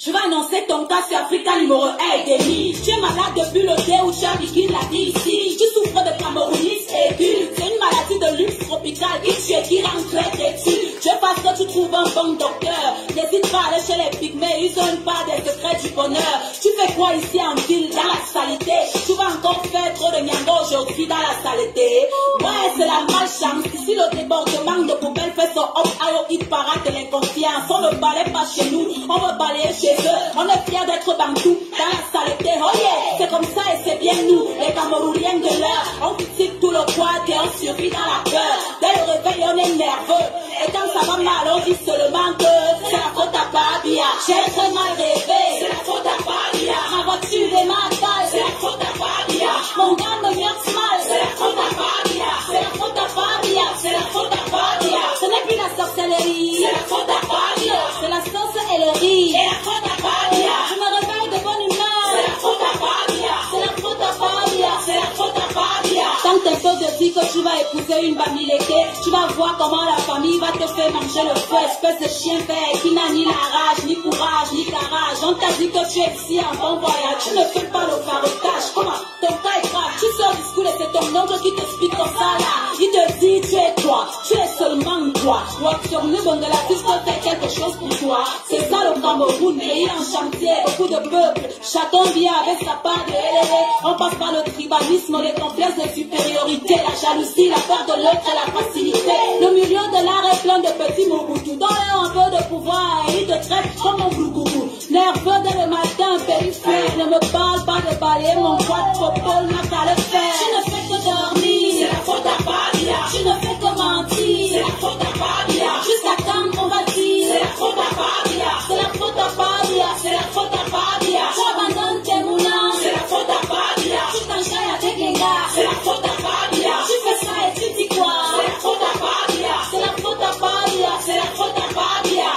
Je vais annoncer ton cas sur Africa numéro 1 Demi. Tu es malade depuis le dé où Charlie King l'a dit ici. Tu souffres de camorronisme aigu. C'est une maladie de luxe tropicale qui rend très têtu. Je pense que tu trouves un bon docteur. N'hésite pas à aller chez les pygmées, ils ont une part des secrets du bonheur. Tu fais quoi ici en ville, dans la saleté? Tu vas encore faire trop de niango aujourd'hui dans la saleté. Ouais, c'est la malchance. Ici le débordement de poubelles fait son hop, ayo, hit parade de l'inconfiance. On ne balaye pas chez nous, on veut balayer chez eux. On est fiers d'être bantou dans la saleté. Oh yeah, c'est comme ça et c'est bien nous, les Camerouniens de l'heure. On critique tout le quad et on survit dans la peur. Dès le réveil, on est nerveux. Et quand ça va mal, on dit seulement que c'est la faute à Babia. J'ai très mal rêvé, c'est la faute à Babia. Ma voiture est mal, c'est la faute à Babia. Mon gars me verse mal, c'est la faute à Babia. C'est la faute à Babia, c'est la faute à Babia. Ce n'est plus la sorcellerie, c'est la faute à Babia. C'est la sauce et le riz, c'est la faute à Babia. Je me réveille de bonne humeur, c'est la faute à Babia. C'est la faute à Babia, c'est la faute à Babia. Quand tes potes te disent que tu vas épouser une bamileke, tu vas voir comment la famille va te faire manger le feu, espèce de chien vert qui n'a ni la rage, ni courage, ni garage. On t'a dit que tu es ici en bon voyage, tu ne fais pas le farotage. Comment ton cas est grave, tu sors du school et c'est ton oncle qui t'explique comme ça là. Il te dit tu es toi, tu es seulement toi. Walk sur le bon de la piste peut faire quelque chose pour toi. C'est ça le Cameroun, pays en chantier, beaucoup de peuples. Chacun vient avec sa part de LLA. On passe par le tribalisme, les complexes de supériorité, la jalousie, la peur de l'autre et la facilité. Le milieu de l'art est plein de petits mouboutou. Dans un peu de pouvoir, il te traite comme un blougoubou. Nerveux dès le matin, périphérique. Ne me parle pas de balayer mon poids de popole, n'a qu'à le faire. Tu ne fais que dormir, c'est la faute à Babia. Tu ne fais que mentir, c'est la faute à Babia. Jusqu'à quand on va dire, c'est la faute à Babia. C'est la faute à Babia, c'est la faute à Babia. Tu abandonnes tes moulins, c'est la faute à Babia. Tu t'enchaînes avec les gars, c'est la faute à Babia. Tu fais ça et tu dis quoi, c'est la faute à Babia. C'est la faute à Babia, c'est la faute à Babia.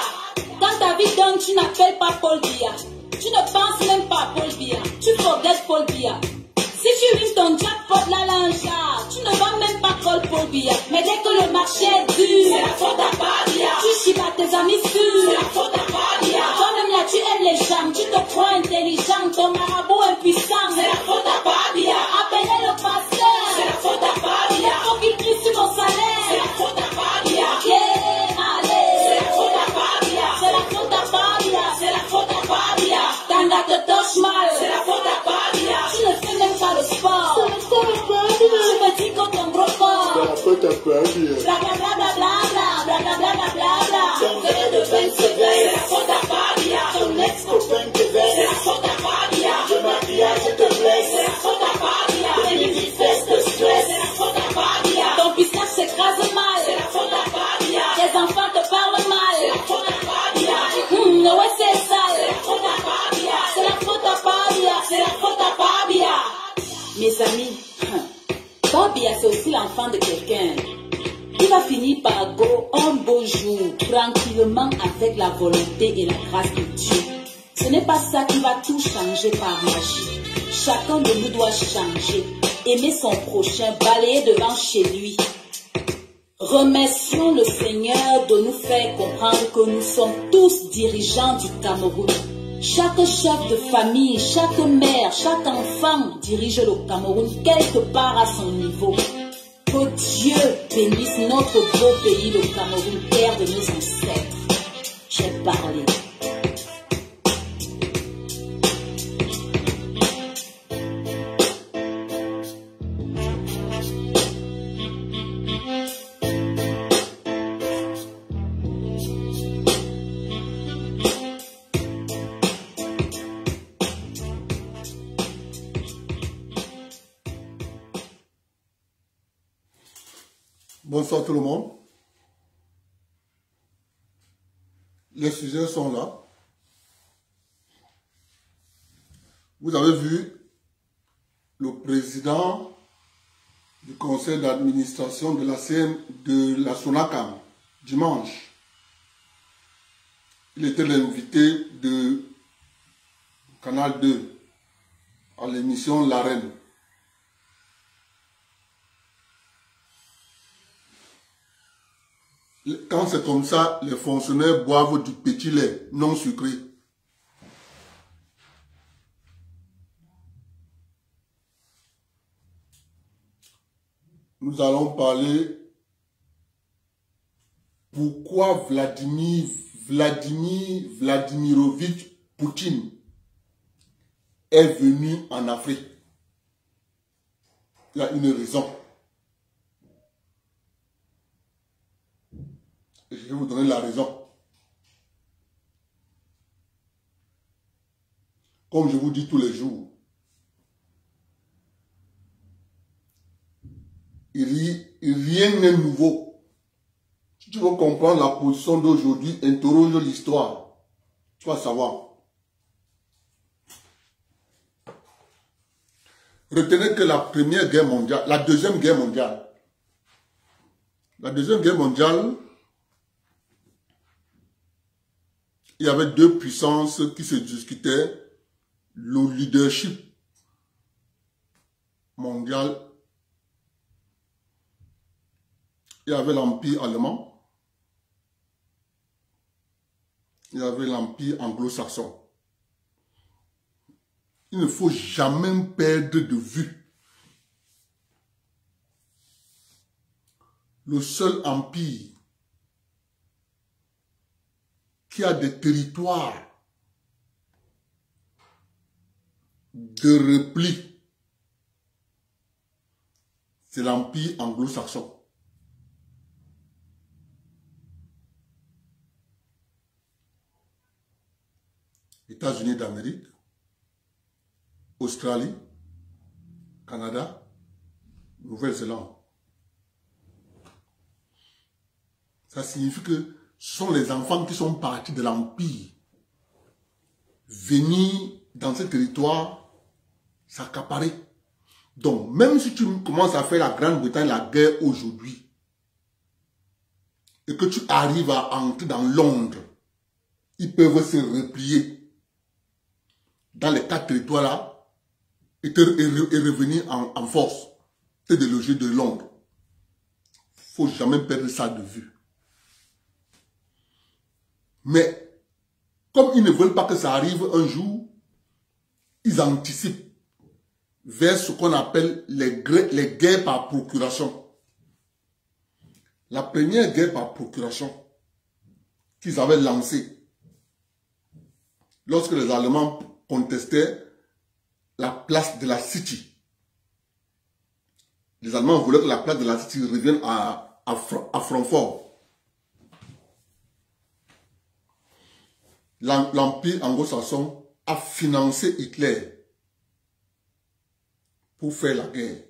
Quand ta vie donne, tu n'appelles pas Paul Biya. Tu ne penses même pas à Paul Biya. Tu forgets Paul Biya. Si tu wins ton jackpot la lingerie, tu ne vas même pas call Paul Biya. Mais dès que le marché est dur, c'est la faute à Babia. Tu chies à tes amis sûrs, c'est la faute à Babia. Toi-même là tu aimes les gens, tu te crois intelligent, ton marabout impuissant, c'est la faute à Babia. Appelez le pasteur, c'est la faute à Babia. Faut qu'il prie sur mon salaire, c'est la faute à Babia. Yeah, allez, c'est la faute à Babia. C'est la faute à Babia, c'est la faute à Babia. Tanga te touche mal, c'est la faute à Babia. Tu ne fais même pas le sport, c'est la faute à Babia. Tu me dis qu'on t'en gros corps, c'est la faute à Babia. Bla bla bla bla bla bla bla bla bla bla bla. Ton verre de vin se veille, c'est la faute à Babia. Ton ex-copain te veille, c'est la faute à Babia. Le mariage te blesse, c'est la faute à Babia. Les manifestes te stress, c'est la faute à Babia. Ton pistage s'écrase mal, c'est la faute à Babia. Tes enfants te parlent mal, c'est la faute à Babia. Ouais c'est ça, c'est la faute à Babia. C'est la faute à Babia, c'est la faute à Babia. Mes amis, Babia c'est aussi l'enfant de quelqu'un. Il va finir par go un beau jour, tranquillement avec la volonté et la grâce de Dieu. Ce n'est pas ça qui va tout changer par magie. Chacun de nous doit changer, aimer son prochain, balayer devant chez lui. Remercions le Seigneur de nous faire comprendre que nous sommes tous dirigeants du Cameroun. Chaque chef de famille, chaque mère, chaque enfant dirige le Cameroun quelque part à son niveau. Que Dieu bénisse notre beau pays, le Cameroun, terre de nos ancêtres. J'ai parlé. Bonsoir tout le monde. Les sujets sont là. Vous avez vu le président du conseil d'administration de la CN de la SONACAM dimanche. Il était l'invité de Canal 2 à l'émission L'Arène. Quand c'est comme ça, les fonctionnaires boivent du petit lait non sucré. nous allons parler pourquoi Vladimirovitch Poutine est venu en Afrique. Il y a une raison. Et je vais vous donner la raison. Comme je vous dis tous les jours, rien n'est nouveau. Si tu veux comprendre la position d'aujourd'hui, interroge l'histoire. Tu vas savoir. Retenez que la Première Guerre mondiale, la Deuxième Guerre mondiale, il y avait deux puissances qui se discutaient le leadership mondial. Il y avait l'Empire allemand, il y avait l'Empire anglo-saxon. Il ne faut jamais perdre de vue le seul empire qui a des territoires de repli, c'est l'Empire anglo-saxon. États-Unis d'Amérique, Australie, Canada, Nouvelle-Zélande. Ça signifie que ce sont les enfants qui sont partis de l'Empire venir dans ce territoire s'accaparer. Donc, même si tu commences à faire la Grande-Bretagne la guerre aujourd'hui et que tu arrives à entrer dans Londres, ils peuvent se replier dans les 4 territoires-là et revenir en force et de loger de Londres. Il ne faut jamais perdre ça de vue. Mais, comme ils ne veulent pas que ça arrive un jour, ils anticipent vers ce qu'on appelle les guerres par procuration. La première guerre par procuration qu'ils avaient lancée lorsque les Allemands contestaient la place de la City. Les Allemands voulaient que la place de la City revienne à Francfort. L'Empire anglo-saxon a financé Hitler pour faire la guerre.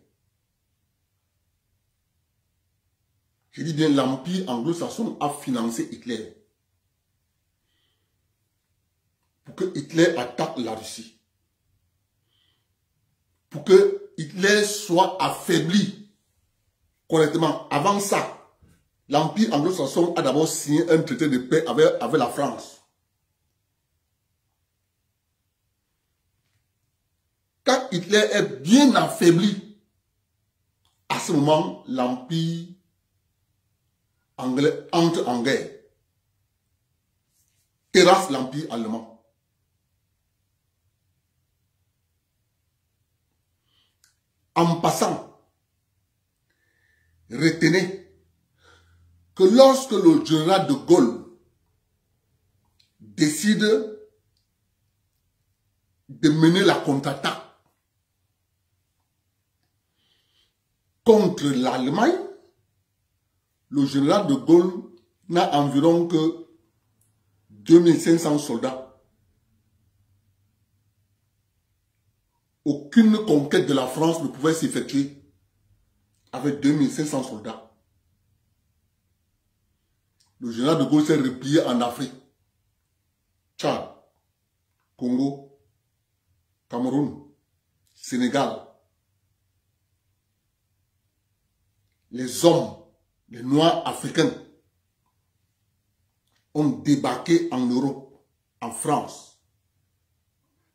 Je dis bien, l'Empire anglo-saxon a financé Hitler pour que Hitler attaque la Russie. Pour que Hitler soit affaibli correctement. Avant ça, l'Empire anglo-saxon a d'abord signé un traité de paix avec la France. Quand Hitler est bien affaibli, à ce moment, l'Empire anglais entre en guerre, terrasse l'Empire allemand. En passant, retenez que lorsque le général de Gaulle décide de mener la contre-attaque contre l'Allemagne, le général de Gaulle n'a environ que 2500 soldats. Aucune conquête de la France ne pouvait s'effectuer avec 2500 soldats. Le général de Gaulle s'est replié en Afrique. Tchad, Congo, Cameroun, Sénégal. Les hommes, les Noirs africains, ont débarqué en Europe, en France,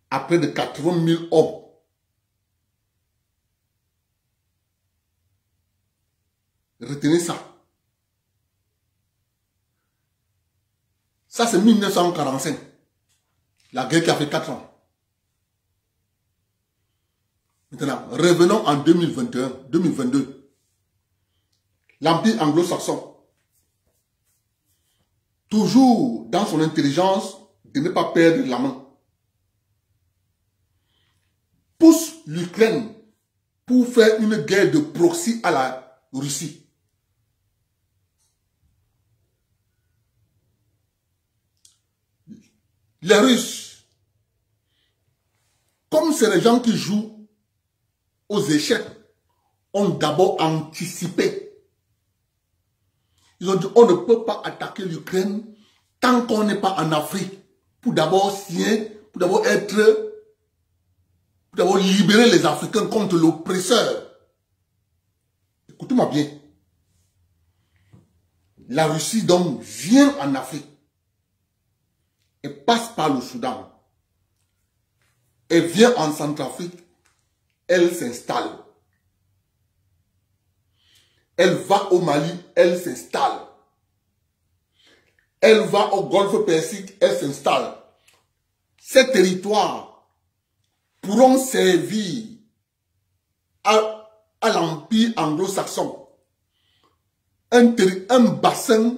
à près de 80 000 hommes. Retenez ça. Ça, c'est 1945. La guerre qui a fait 4 ans. Maintenant, revenons en 2021, 2022. l'Empire anglo-saxon, toujours dans son intelligence de ne pas perdre la main, pousse l'Ukraine pour faire une guerre de proxy à la Russie. Les Russes, comme c'est les gens qui jouent aux échecs, ont d'abord anticipé. Ils ont dit, on ne peut pas attaquer l'Ukraine tant qu'on n'est pas en Afrique, pour d'abord signer, pour d'abord libérer les Africains contre l'oppresseur. Écoutez-moi bien. La Russie donc vient en Afrique et passe par le Soudan. Elle vient en Centrafrique, elle s'installe. Elle va au Mali, elle s'installe. Elle va au Golfe Persique, elle s'installe. Ces territoires pourront servir à l'Empire anglo-saxon un bassin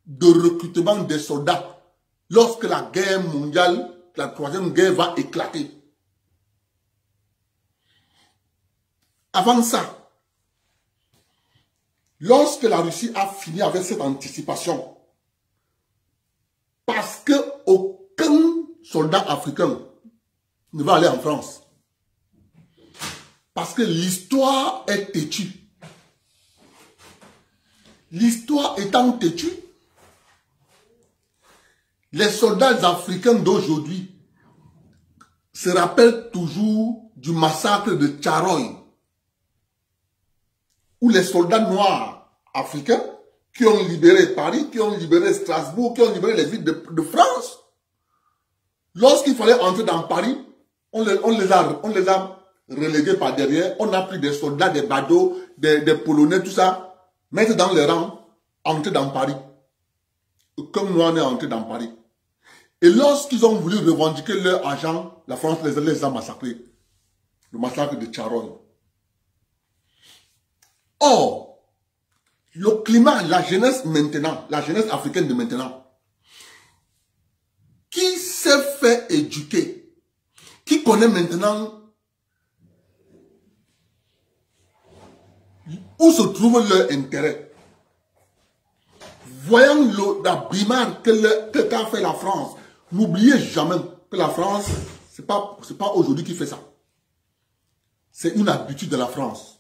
de recrutement des soldats lorsque la guerre mondiale, la troisième guerre va éclater. Avant ça, lorsque la Russie a fini avec cette anticipation, parce qu'aucun soldat africain ne va aller en France, parce que l'histoire est têtue. L'histoire étant têtue, les soldats africains d'aujourd'hui se rappellent toujours du massacre de Tcharoy, où les soldats noirs africains qui ont libéré Paris, qui ont libéré Strasbourg, qui ont libéré les villes de France, lorsqu'il fallait entrer dans Paris, on les a relégués par derrière, on a pris des soldats, des badauds, des Polonais, tout ça, mettre dans les rangs, entrer dans Paris. Comme nous, on est entré dans Paris. Et lorsqu'ils ont voulu revendiquer leur argent, la France les a massacrés. Le massacre de Tcharoy. Or, le climat, la jeunesse maintenant, la jeunesse africaine de maintenant, qui s'est fait éduquer, qui connaît maintenant où se trouve leur intérêt, voyant la brimade qu'a fait la France, n'oubliez jamais que la France, c'est pas aujourd'hui qui fait ça. C'est une habitude de la France.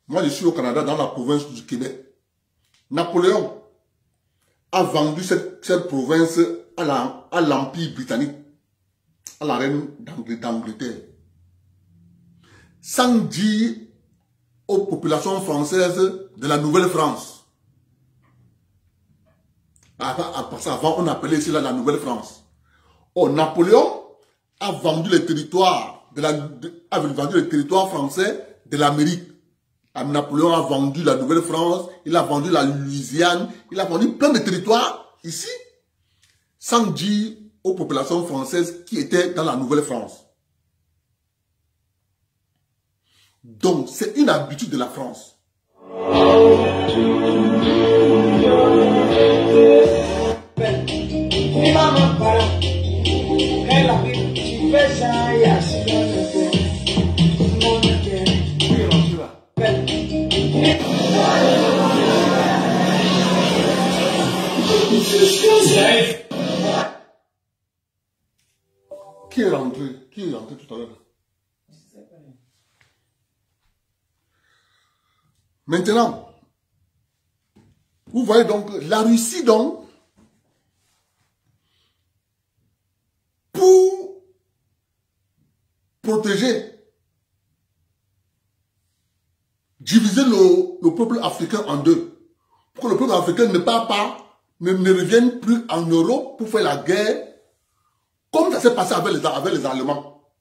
Moi, je suis au Canada, dans la province du Québec. Napoléon a vendu cette province à l'Empire britannique, à la reine d'Angleterre, sans dire aux populations françaises de la Nouvelle-France. Avant, on appelait cela la Nouvelle-France. Oh, Napoléon a vendu les territoires français de l'Amérique. Napoléon a vendu la Nouvelle-France, il a vendu la Louisiane, il a vendu plein de territoires ici, sans dire aux populations françaises qui étaient dans la Nouvelle-France. Donc, c'est une habitude de la France. Qui est rentré? Qui est rentré tout à l'heure? Maintenant, vous voyez donc, la Russie donc, pour protéger, diviser le peuple africain en deux, pour que le peuple africain ne revienne plus en Europe pour faire la guerre, comme ça s'est passé avec les Allemands.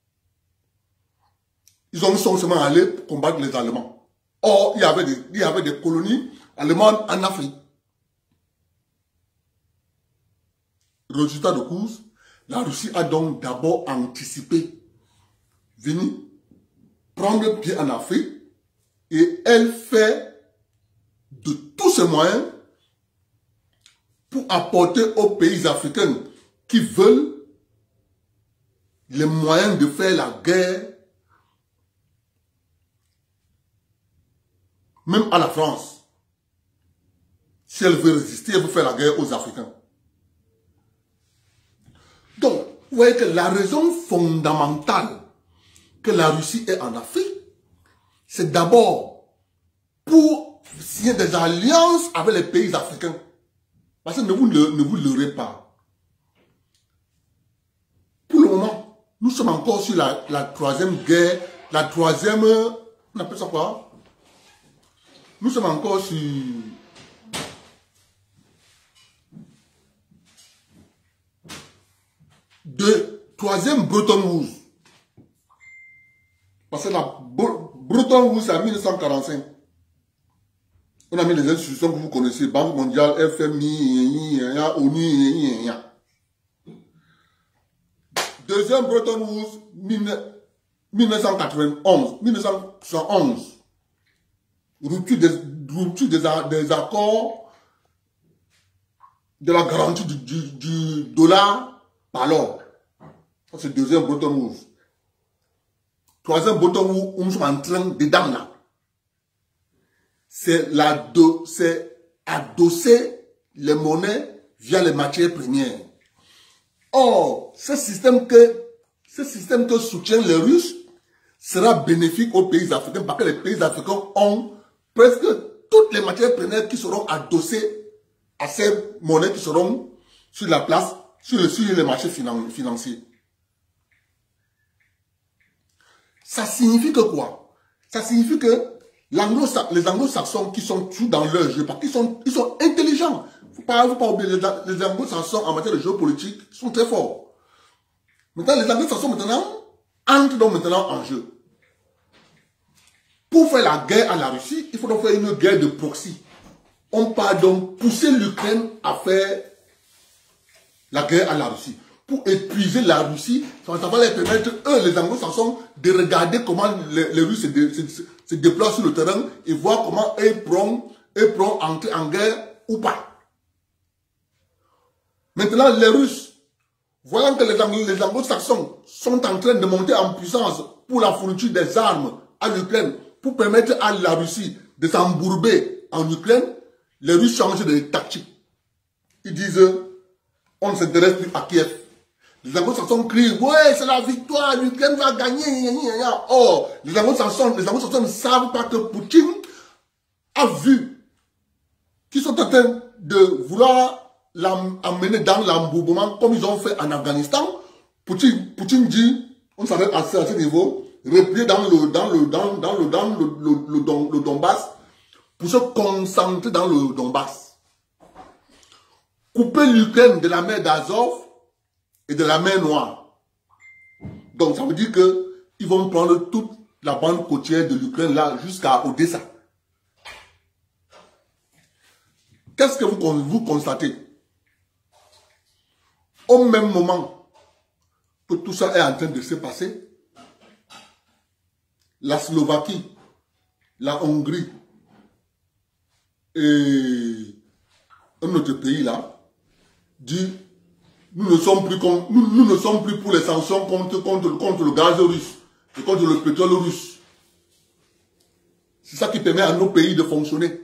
Ils sont seulement allés pour combattre les Allemands. Or, il y avait des colonies allemandes en Afrique. Résultat de course, la Russie a donc d'abord anticipé, venu prendre pied en Afrique et elle fait de tous ces moyens pour apporter aux pays africains qui veulent les moyens de faire la guerre, même à la France. Si elle veut résister, elle veut faire la guerre aux Africains. Donc, vous voyez que la raison fondamentale que la Russie est en Afrique, c'est d'abord pour signer des alliances avec les pays africains. Parce que ne vous leurrez pas. Pour le moment, nous sommes encore sur la troisième guerre, la troisième, on appelle ça quoi? Nous sommes encore sur troisième Bretton Woods. Parce que la Bretton Woods, c'est en 1945. On a mis les institutions que vous connaissez, Banque mondiale, FMI, ONU, Deuxième Bretton Woods, 1971. Rupture des accords de la garantie du dollar par l'or. C'est le deuxième Bretton Woods. Troisième Bretton Woods, on est en train dedans là. C'est adosser les monnaies via les matières premières. Or, ce système que soutiennent les Russes sera bénéfique aux pays africains parce que les pays africains ont presque toutes les matières premières qui seront adossées à ces monnaies qui seront sur la place, sur les marchés financiers. Ça signifie que quoi? Ça signifie que les anglo-saxons qui sont tout dans leur jeu, parce qu'ils sont intelligents. Faut pas oublier, les anglo-saxons en matière de géopolitique sont très forts. Maintenant, les anglo-saxons entrent donc maintenant en jeu. Pour faire la guerre à la Russie, il faut donc faire une guerre de proxy. On peut donc pousser l'Ukraine à faire la guerre à la Russie. Pour épuiser la Russie, ça va les permettre, eux, les anglo-saxons, de regarder comment les Russes se déploient sur le terrain et voir comment ils pourront entrer en guerre ou pas. Maintenant, les Russes, voyant que les anglo-saxons sont en train de monter en puissance pour la fourniture des armes à l'Ukraine, pour permettre à la Russie de s'embourber en Ukraine, les Russes changent de tactique. Ils disent, on ne s'intéresse plus à Kiev. Les anglo-saxons crient, ouais, c'est la victoire, l'Ukraine va gagner. Or, les anglo-saxons ne savent pas que Poutine a vu qu'ils sont en train de vouloir l'amener dans l'embourбement comme ils ont fait en Afghanistan. Poutine dit, on s'arrête à ce niveau, replier dans le Donbass pour se concentrer dans le Donbass. Couper l'Ukraine de la mer d'Azov et de la mer Noire. Donc ça veut dire qu'ils vont prendre toute la bande côtière de l'Ukraine là jusqu'à Odessa. Qu'est-ce que vous constatez? Au même moment que tout ça est en train de se passer, la Slovaquie, la Hongrie et un autre pays là dit nous ne sommes plus pour les sanctions contre le gaz russe et contre le pétrole russe. C'est ça qui permet à nos pays de fonctionner.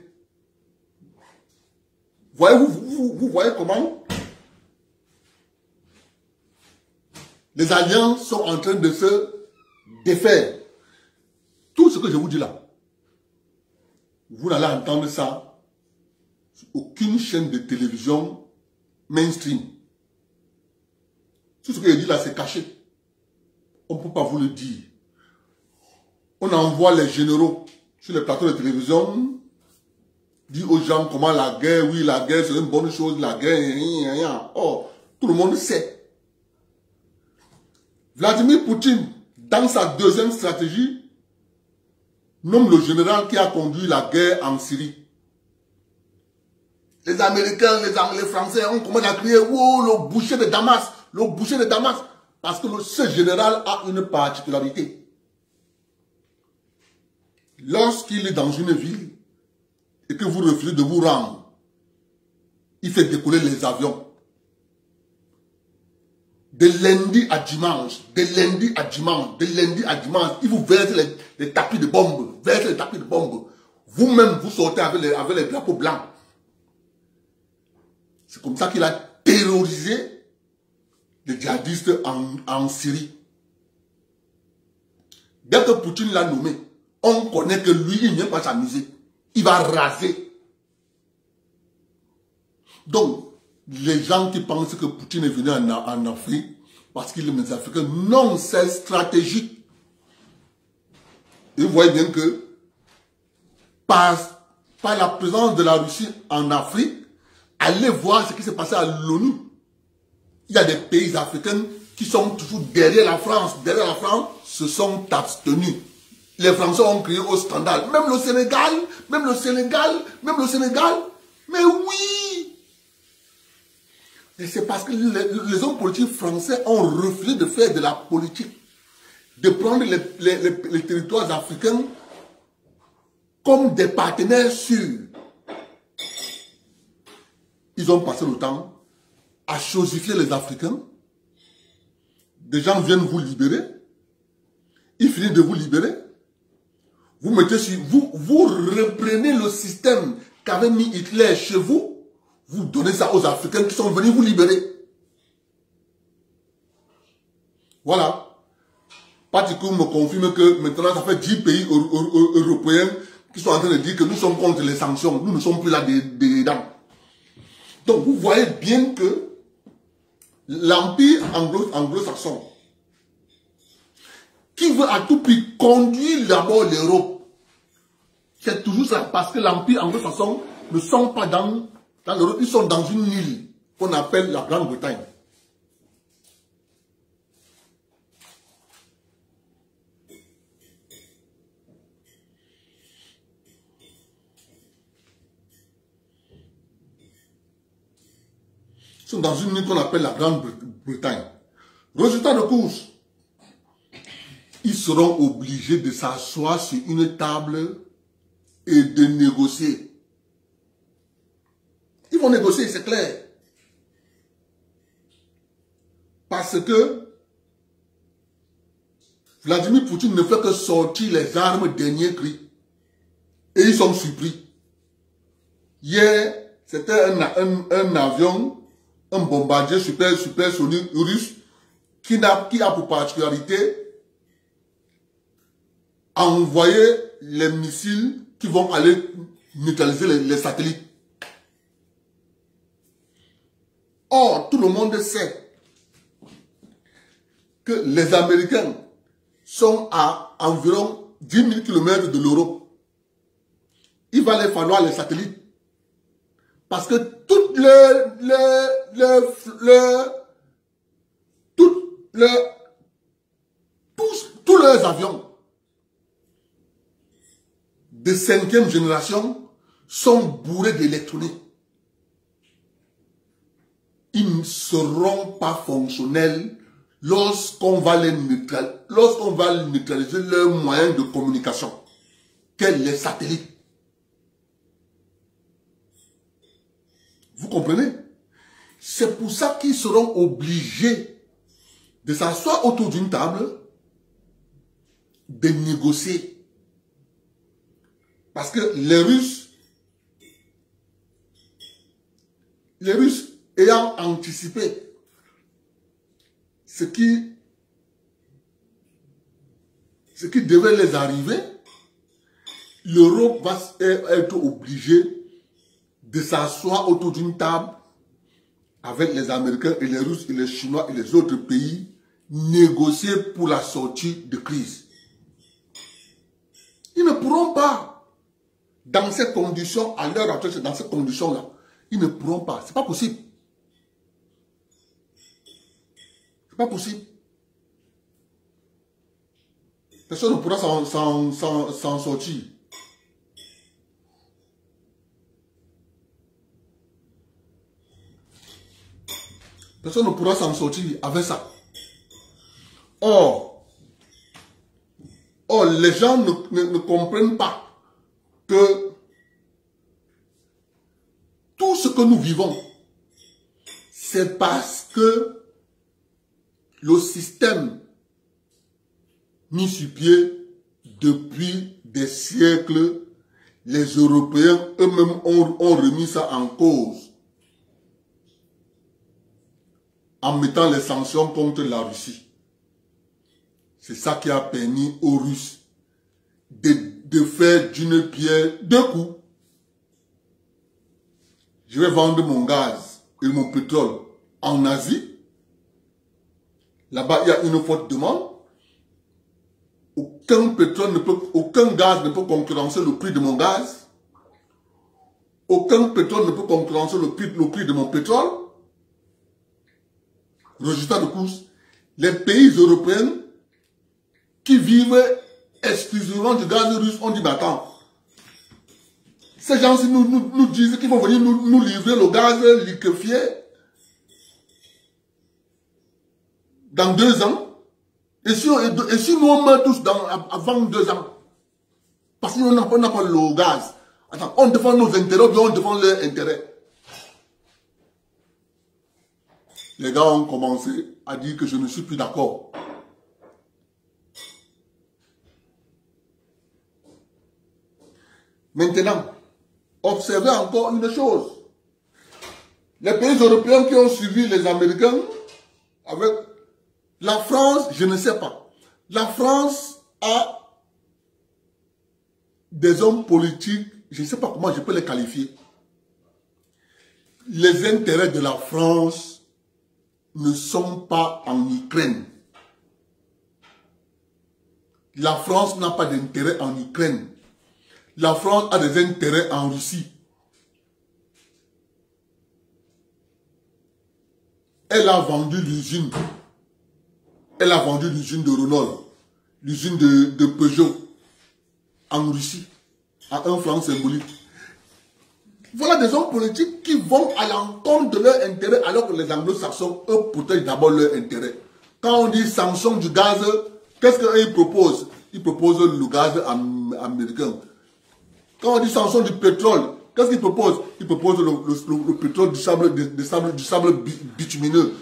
Vous voyez comment les alliances sont en train de se défaire. Tout ce que je vous dis là, vous n'allez entendre ça sur aucune chaîne de télévision mainstream. Tout ce que je dis là, c'est caché. On ne peut pas vous le dire. On envoie les généraux sur les plateaux de télévision, dire aux gens comment la guerre, oui, la guerre, c'est une bonne chose, la guerre, oh, tout le monde sait. Vladimir Poutine, dans sa deuxième stratégie, nomme le général qui a conduit la guerre en Syrie. Les Américains, les Anglais, les Français ont commencé à crier, oh, le boucher de Damas, le boucher de Damas. Parce que ce général a une particularité. Lorsqu'il est dans une ville, et que vous refusez de vous rendre, il fait décoller les avions. De lundi à dimanche, de lundi à dimanche, de lundi à dimanche, il vous verse les tapis de bombes, verse les tapis de bombes. Vous-même, vous sortez avec les drapeaux blancs. C'est comme ça qu'il a terrorisé les djihadistes en Syrie. Dès que Poutine l'a nommé, on connaît que lui, il ne vient pas s'amuser. Il va raser. Donc, les gens qui pensent que Poutine est venu en Afrique parce qu'il aime les Africains, non, c'est stratégique. Et vous voyez bien que par la présence de la Russie en Afrique, allez voir ce qui s'est passé à l'ONU. Il y a des pays africains qui sont toujours derrière la France. Derrière la France, se sont abstenus. Les Français ont crié au scandale. Même le Sénégal, même le Sénégal, même le Sénégal. Mais oui! Et c'est parce que les hommes politiques français ont refusé de faire de la politique. De prendre les territoires africains comme des partenaires sûrs. Ils ont passé le temps à chosifier les Africains. Des gens viennent vous libérer. Ils finissent de vous libérer. Vous mettez sur vous reprenez le système qu'avait mis Hitler chez vous. Vous donnez ça aux Africains qui sont venus vous libérer. Voilà. Particulier me confirme que maintenant, ça fait 10 pays européens qui sont en train de dire que nous sommes contre les sanctions. Nous ne sommes plus là dedans. Donc, vous voyez bien que l'empire anglo-saxon, qui veut à tout prix conduire d'abord l'Europe, c'est toujours ça. Parce que l'empire anglo-saxon ne sont pas dans l'Europe, ils sont dans une île qu'on appelle la Grande-Bretagne. Ils sont dans une île qu'on appelle la Grande-Bretagne. Résultat de course, ils seront obligés de s'asseoir sur une table et de négocier. Ils vont négocier, c'est clair. Parce que Vladimir Poutine ne fait que sortir les armes dernier cri. Et ils sont surpris. Hier, c'était un avion, un bombardier supersonique russe qui a pour particularité envoyer les missiles qui vont aller neutraliser les satellites. Or, tout le monde sait que les Américains sont à environ 10 000 km de l'Europe. Il va les falloir les satellites. Parce que tous leurs avions de 5e génération sont bourrés d'électronique. Ils ne seront pas fonctionnels lorsqu'on va neutraliser leurs moyens de communication, tels les satellites. Vous comprenez? C'est pour ça qu'ils seront obligés de s'asseoir autour d'une table, de négocier. Parce que les Russes ayant anticipé ce qui devait les arriver, l'Europe va être obligée de s'asseoir autour d'une table avec les Américains et les Russes et les Chinois et les autres pays, négocier pour la sortie de crise. Ils ne pourront pas, dans ces conditions, à l'heure actuelle, dans ces conditions-là, ils ne pourront pas. C'est pas possible. C'est pas possible. Personne ne pourra s'en sortir. Personne ne pourra s'en sortir avec ça. Or, les gens ne comprennent pas que ce que nous vivons, c'est parce que le système mis sur pied depuis des siècles, les Européens eux-mêmes ont remis ça en cause en mettant les sanctions contre la Russie. C'est ça qui a permis aux Russes de faire d'une pierre deux coups. Je vais vendre mon gaz et mon pétrole en Asie. Là-bas, il y a une forte demande. Aucun gaz ne peut concurrencer le prix de mon gaz. Aucun pétrole ne peut concurrencer le prix de mon pétrole. Résultat de course, les pays européens qui vivent exclusivement du gaz russe ont dit, mais attends, ces gens-ci nous disent qu'ils vont venir nous livrer le gaz liquéfié dans 2 ans. Et si nous on meurt tous avant 2 ans, parce qu'on n'a pas le gaz, attends, on défend nos intérêts ou bien on défend leurs intérêts. Les gars ont commencé à dire que je ne suis plus d'accord. Maintenant, observez encore une chose. Les pays européens qui ont suivi les Américains, avec la France, je ne sais pas. La France a des hommes politiques, je ne sais pas comment je peux les qualifier. Les intérêts de la France ne sont pas en Ukraine. La France n'a pas d'intérêt en Ukraine. La France a des intérêts en Russie. Elle a vendu l'usine. Elle a vendu l'usine de Renault, l'usine de Peugeot en Russie, à un franc symbolique. Voilà des hommes politiques qui vont à l'encontre de leur intérêt alors que les anglo-saxons, eux, protègent d'abord leur intérêt. Quand on dit sanction du gaz, qu'est-ce qu'ils proposent? Ils proposent le gaz américain. Quand on dit sanction du pétrole, qu'est-ce qu'ils proposent? Ils proposent le pétrole du sable bitumineux,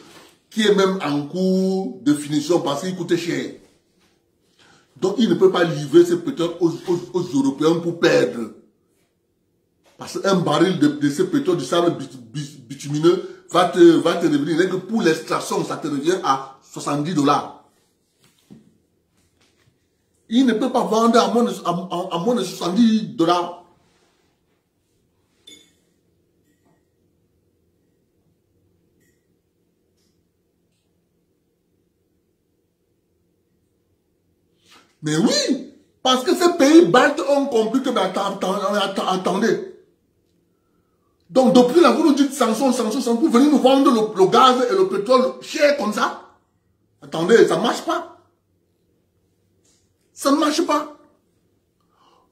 qui est même en cours de finition parce qu'il coûte cher. Donc, ils ne peuvent pas livrer ce pétrole aux Européens pour perdre. Parce qu'un baril de ce pétrole du sable bitumineux va te revenir. Rien que pour l'extraction, ça te revient à $70. Il ne peut pas vendre à moins de $70. Mais oui, parce que ces pays baltes ont compris que, attendez. Donc, depuis là, vous nous dites sanctions, vous venez nous vendre le gaz et le pétrole cher comme ça. Attendez, ça ne marche pas. Ça ne marche pas.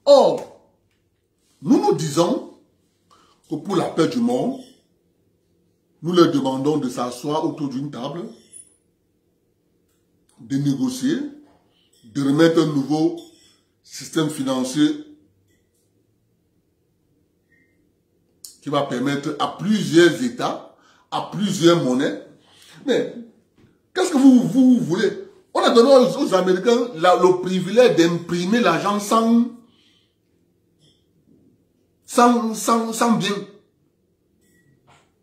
Or, nous disons que pour la paix du monde, nous leur demandons de s'asseoir autour d'une table, de négocier, de remettre un nouveau système financier qui va permettre à plusieurs États, à plusieurs monnaies. Mais qu'est-ce que vous voulez? On a donné aux Américains le privilège d'imprimer l'argent sans bien.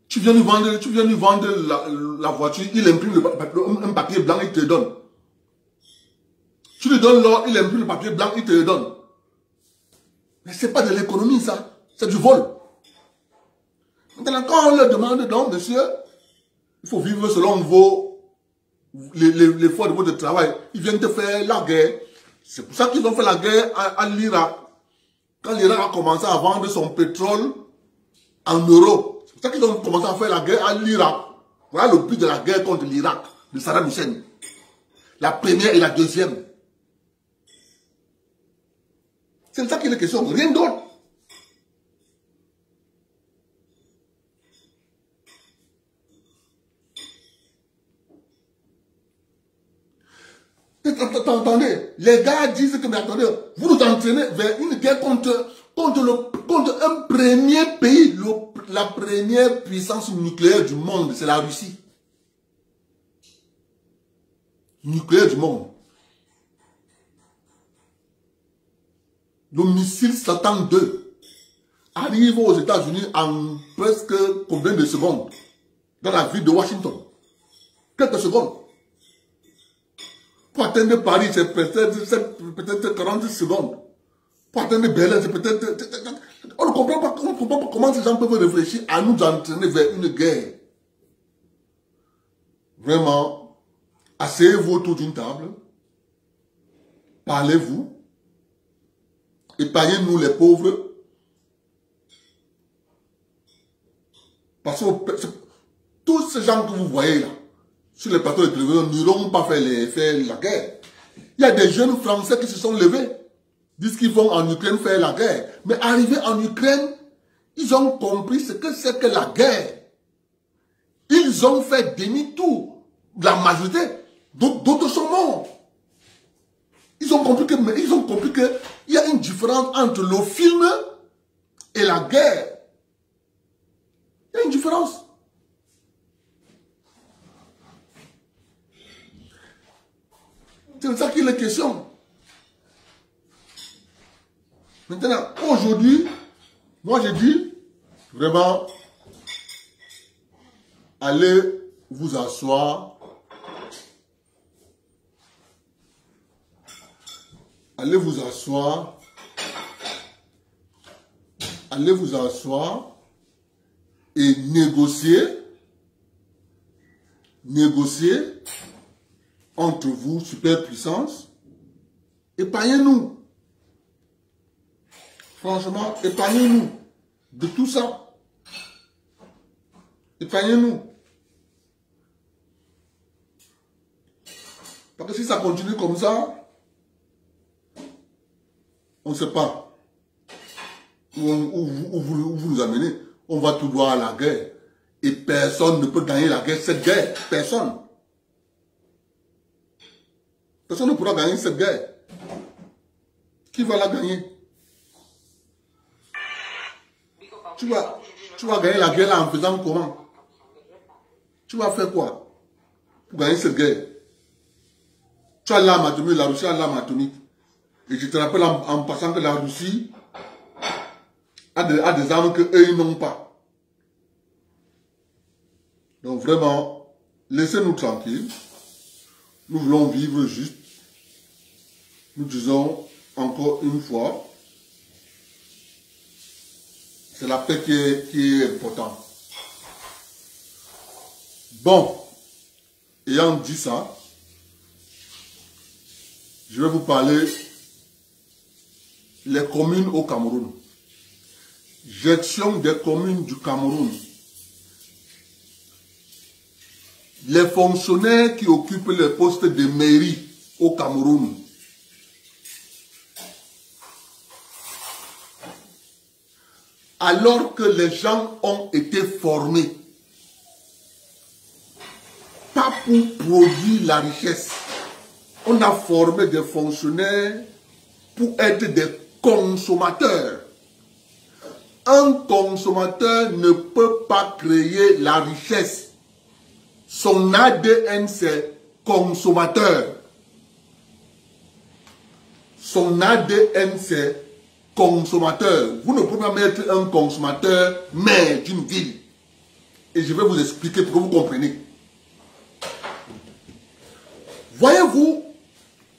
Tu viens lui vendre la voiture, il imprime un papier blanc, il te le donne. Tu lui donnes l'or, il imprime le papier blanc, il te le donne. Mais ce n'est pas de l'économie, ça. C'est du vol. Maintenant, quand on leur demande, donc, monsieur, il faut vivre selon les forces de votre travail. Ils viennent te faire la guerre. C'est pour ça qu'ils ont fait la guerre à l'Irak. Quand l'Irak a commencé à vendre son pétrole en euros, c'est pour ça qu'ils ont commencé à faire la guerre à l'Irak. Voilà le but de la guerre contre l'Irak, de Saddam Hussein. La première et la deuxième. C'est de ça qu'il est question, rien d'autre. Attendez, les gars disent que, mais attendez, vous nous entraînez vers une guerre contre un premier pays, la première puissance nucléaire du monde, c'est la Russie. Nucléaire du monde. Le missile Satan 2 arrive aux États-Unis en presque combien de secondes? Dans la ville de Washington. Quelques secondes. Pour atteindre Paris, c'est peut-être 40 secondes. Pour atteindre Berlin, c'est peut-être... On ne comprend pas comment ces gens peuvent réfléchir à nous entraîner vers une guerre. Vraiment, asseyez-vous autour d'une table. Parlez-vous. Épargnez-nous les pauvres. Parce que tous ces gens que vous voyez là, sur les plateaux de télévision, n'iront pas faire la guerre. Il y a des jeunes Français qui se sont levés, disent qu'ils vont en Ukraine faire la guerre. Mais arrivés en Ukraine, ils ont compris ce que c'est que la guerre. Ils ont fait demi-tour. La majorité, d'autres sont morts. Ils ont compris qu'il y a une différence entre le film et la guerre. Il y a une différence. C'est de ça qu'il est question. Maintenant, aujourd'hui, moi j'ai dit, vraiment, allez vous asseoir. Allez vous asseoir. Allez vous asseoir et négocier entre vous, superpuissance. Épargnez-nous. Franchement, épargnez-nous de tout ça. Épargnez-nous. Parce que si ça continue comme ça, on ne sait pas où vous nous amenez. On va tout droit à la guerre. Et personne ne peut gagner la guerre, cette guerre. Personne. Personne ne pourra gagner cette guerre. Qui va la gagner? Tu vas gagner la guerre là en faisant comment? Tu vas faire quoi pour gagner cette guerre? Tu as l'arme atomique, la Russie a l'arme atomique. Et je te rappelle en passant que la Russie a des armes qu'eux ils n'ont pas. Donc vraiment, laissez-nous tranquilles. Nous voulons vivre juste. Nous disons encore une fois, c'est la paix qui est importante. Bon, ayant dit ça, je vais vous parler les communes au Cameroun. Gestion des communes du Cameroun. Les fonctionnaires qui occupent les postes de mairie au Cameroun. Alors que les gens ont été formés, pas pour produire la richesse. On a formé des fonctionnaires pour être des consommateurs. Un consommateur ne peut pas créer la richesse. Son ADN, c'est consommateur. Son ADN, c'est consommateur. Vous ne pouvez pas être un consommateur maire d'une ville. Et je vais vous expliquer pour que vous compreniez. Voyez-vous,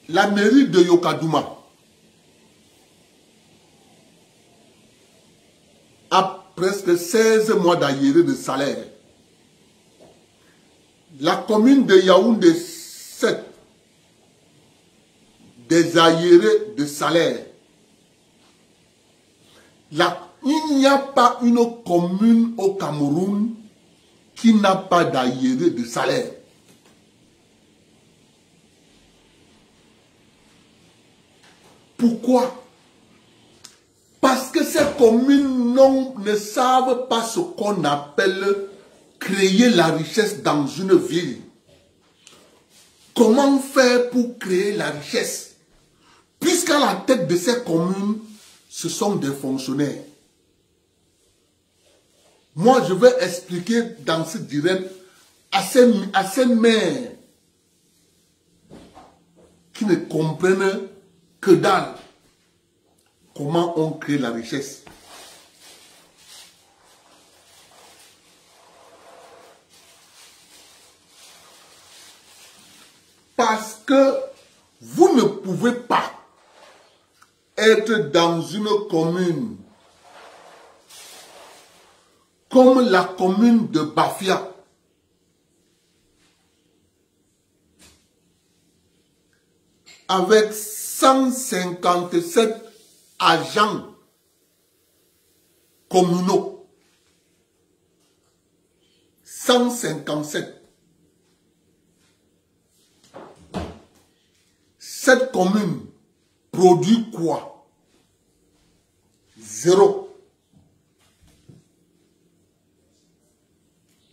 la mairie de Yokadouma a presque 16 mois d'arriérés de salaire. La commune de Yaoundé 7 des arriérés de salaire. Il n'y a pas une commune au Cameroun qui n'a pas d'arriérés de salaire. Pourquoi? Parce que ces communes ne savent pas ce qu'on appelle créer la richesse dans une ville. Comment faire pour créer la richesse? Puisqu'à la tête de ces communes, ce sont des fonctionnaires. Moi, je vais expliquer dans ce direct à ces mères qui ne comprennent que dalle comment on crée la richesse. Parce que vous ne pouvez pas être dans une commune comme la commune de Bafia, avec 157 agents communaux. 157. Cette commune produit quoi? Zéro.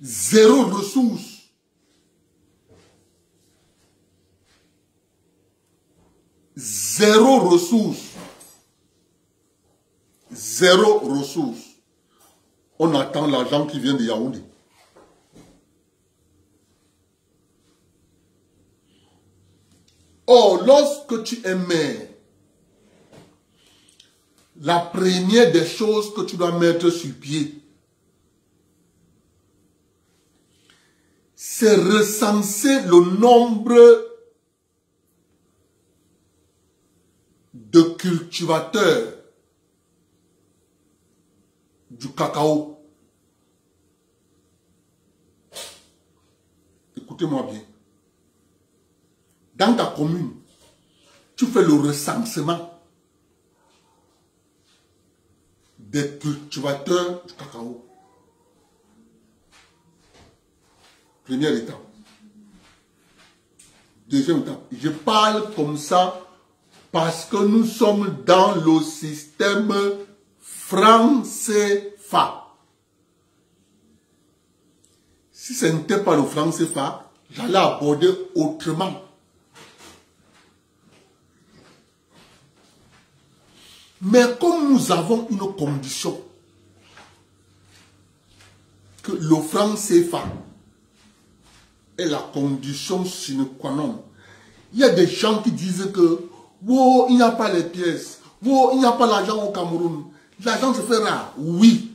Zéro ressource. Zéro ressource. Zéro ressource. On attend l'argent qui vient de Yaoundé. Or, lorsque tu es maire, la première des choses que tu dois mettre sur pied, c'est recenser le nombre de cultivateurs du cacao. Écoutez-moi bien. Dans ta commune, tu fais le recensement des cultivateurs du cacao. Première étape. Deuxième étape. Je parle comme ça parce que nous sommes dans le système franc CFA. Si ce n'était pas le franc CFA, j'allais aborder autrement. Mais comme nous avons une condition, que le franc CFA est la condition sine qua non, il y a des gens qui disent que wow, il n'y a pas les pièces, wow, il n'y a pas l'argent au Cameroun, l'argent se fait rare. Oui.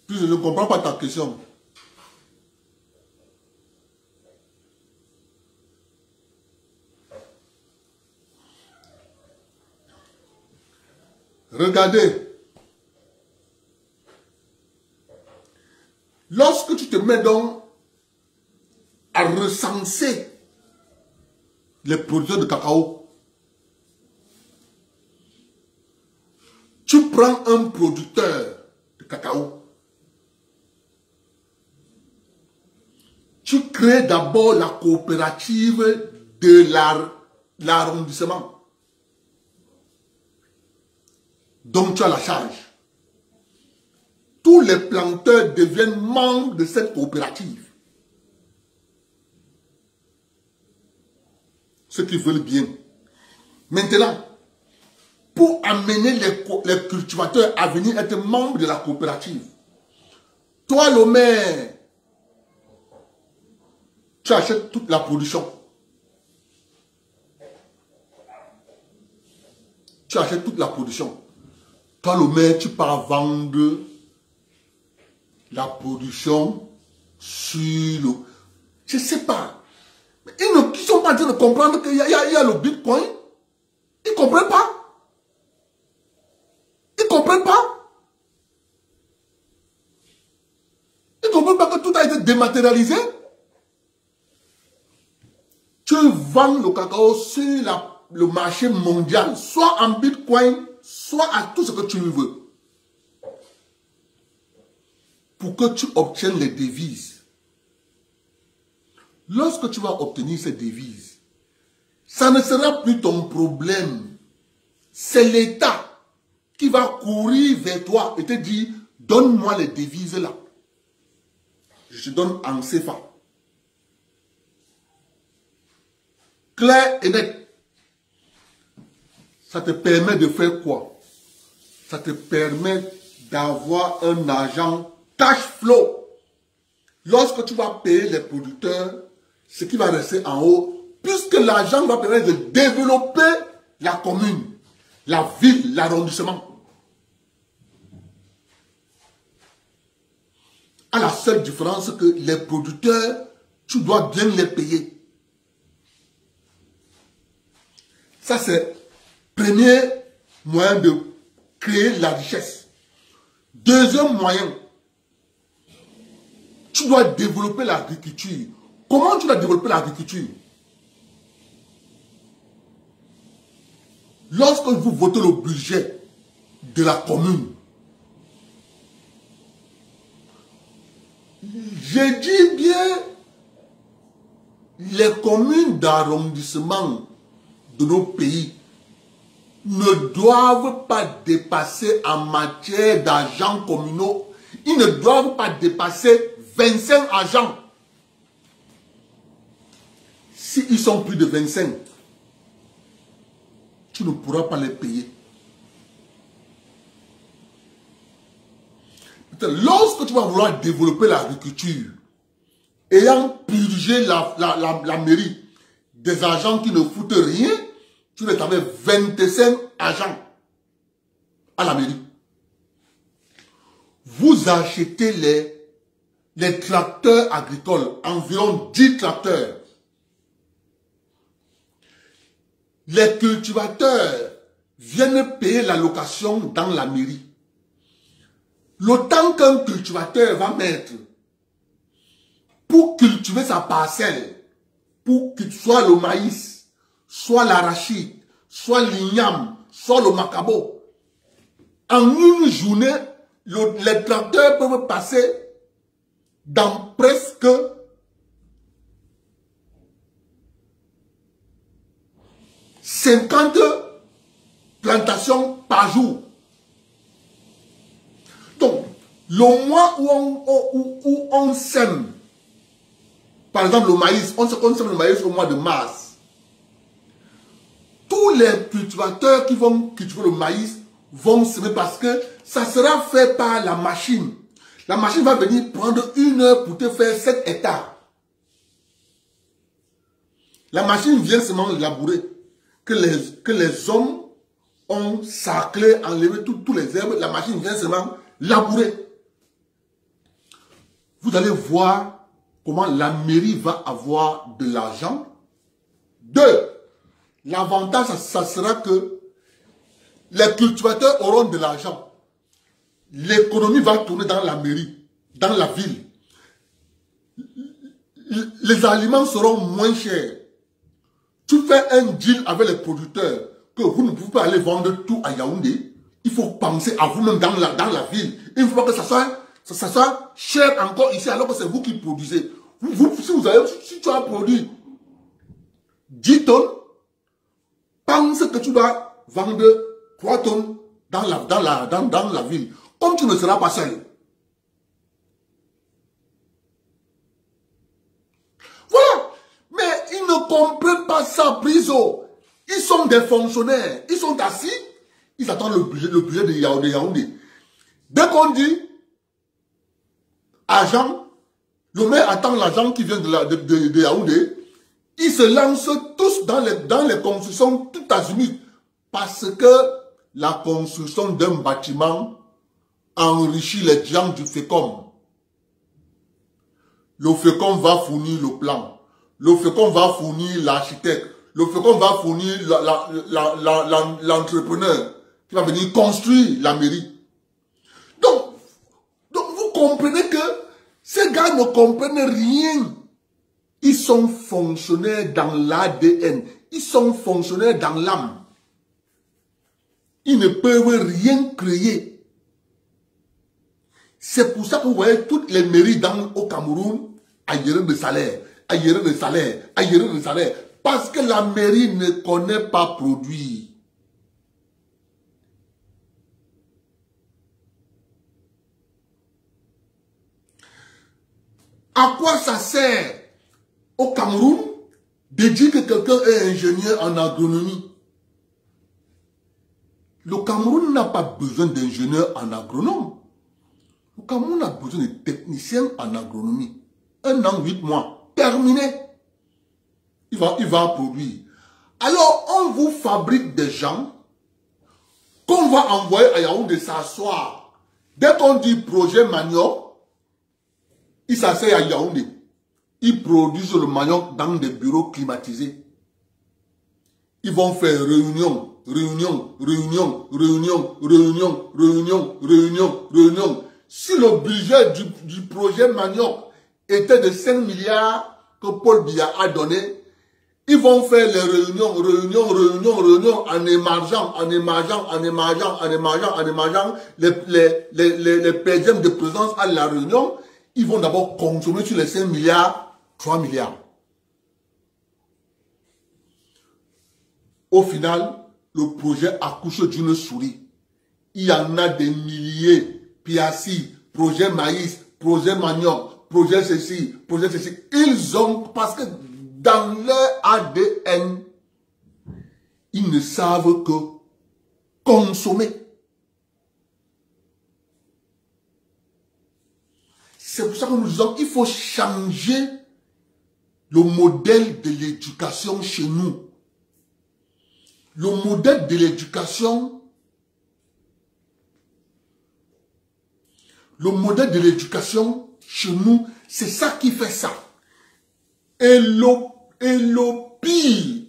Puis je ne comprends pas ta question. Regardez. Lorsque tu te mets donc à recenser les producteurs de cacao, tu prends un producteur de cacao, tu crées d'abord la coopérative de l'arrondissement. Donc tu as la charge. Tous les planteurs deviennent membres de cette coopérative. Ceux qui veulent bien. Maintenant, pour amener les cultivateurs à venir être membres de la coopérative, toi le maire, tu achètes toute la production. Tu achètes toute la production. Toi le maire, tu pars vendre la production sur le... Je ne sais pas. Mais ils ne sont pas en train de comprendre qu'il y a le Bitcoin. Ils ne comprennent pas. Ils ne comprennent pas. Ils ne comprennent pas que tout a été dématérialisé. Tu vends le cacao sur le marché mondial, soit en Bitcoin, soit à tout ce que tu veux. Pour que tu obtiennes les devises. Lorsque tu vas obtenir ces devises, ça ne sera plus ton problème. C'est l'État qui va courir vers toi et te dire, donne-moi les devises là. Je te donne en CFA. clair et net. Ça te permet de faire quoi? Ça te permet d'avoir un argent cash flow. Lorsque tu vas payer les producteurs, ce qui va rester en haut, puisque l'argent va permettre de développer la commune, la ville, l'arrondissement. À la seule différence que les producteurs, tu dois bien les payer. Ça, c'est le premier moyen de créer la richesse. Deuxième moyen, tu dois développer l'agriculture. Comment tu dois développer l'agriculture? Lorsque vous votez le budget de la commune, je dis bien les communes d'arrondissement de nos pays ne doivent pas dépasser en matière d'agents communaux, ils ne doivent pas dépasser 25 agents. S'ils sont plus de 25, tu ne pourras pas les payer. Lorsque tu vas vouloir développer l'agriculture, ayant purgé la mairie des agents qui ne foutent rien, tu vas t'amener 25 agents à la mairie. Vous achetez les tracteurs agricoles, environ 10 tracteurs. Les cultivateurs viennent payer la location dans la mairie. Le temps qu'un cultivateur va mettre pour cultiver sa parcelle, pour qu'il soit le maïs, soit l'arachide, soit l'igname, soit le macabo, en une journée, les tracteurs peuvent passer dans presque 50 plantations par jour. Donc, le mois où on sème, par exemple le maïs, on sème le maïs au mois de mars. Tous les cultivateurs qui vont cultiver le maïs vont semer parce que ça sera fait par la machine. La machine va venir prendre 1 heure pour te faire 7 hectares. La machine vient seulement labourer. Que les hommes ont saclé, enlevé tous les herbes. La machine vient seulement labourer. Vous allez voir comment la mairie va avoir de l'argent. 2. L'avantage, ça sera que les cultivateurs auront de l'argent. L'économie va tourner dans la mairie, dans la ville. Les aliments seront moins chers. Tu fais un deal avec les producteurs que vous ne pouvez pas aller vendre tout à Yaoundé. Il faut penser à vous-même dans la ville. Il ne faut pas que ça soit cher encore ici alors que c'est vous qui produisez. Si tu as produit 10 tonnes, pense que tu dois vendre 3 tonnes dans la ville. Comme tu ne seras pas seul. Voilà. Mais ils ne comprennent pas ça, Priso. Ils sont des fonctionnaires. Ils sont assis. Ils attendent le budget de Yaoundé. Dès qu'on dit agent, le maire attend l'agent qui vient de Yaoundé. Ils se lancent tous dans les constructions tout azimut. Parce que la construction d'un bâtiment enrichit les gens du FECOM. Le FECOM va fournir le plan. Le FECOM va fournir l'architecte. Le FECOM va fournir l'entrepreneur qui va venir construire la mairie. Donc vous comprenez que ces gars ne comprennent rien. Ils sont fonctionnaires dans l'ADN. Ils sont fonctionnaires dans l'âme. Ils ne peuvent rien créer. C'est pour ça que vous voyez toutes les mairies au Cameroun ailleurs de salaire, ailleurs de salaire, ailleurs de salaire. Parce que la mairie ne connaît pas produire. À quoi ça sert au Cameroun de dire que quelqu'un est ingénieur en agronomie. Le Cameroun n'a pas besoin d'ingénieurs en agronomie. Le Cameroun a besoin de techniciens en agronomie. 1 an, 8 mois, terminé. Il va produire. Alors, on vous fabrique des gens qu'on va envoyer à Yaoundé s'asseoir. Dès qu'on dit projet manioc, ils s'asseyent à Yaoundé. Ils produisent le manioc dans des bureaux climatisés. Ils vont faire réunion, réunion, réunion, réunion, réunion, réunion, réunion, réunion. Si le budget du projet manioc était de 5 milliards que Paul Biya a donné, ils vont faire les réunions, réunions, réunions, réunions, en émargeant, en émargeant, en émargeant, en émargeant, en émargeant, les PGM de présence à la réunion. Ils vont d'abord consommer sur les 5 milliards, 3 milliards. Au final, le projet accouche d'une souris. Il y en a des milliers. Piassi, projet maïs, projet manioc, projet ceci, projet ceci. Ils ont, parce que dans leur ADN, ils ne savent que consommer. C'est pour ça que nous disons qu'il faut changer le modèle de l'éducation chez nous. Le modèle de l'éducation, chez nous, c'est ça qui fait ça. Et le pire,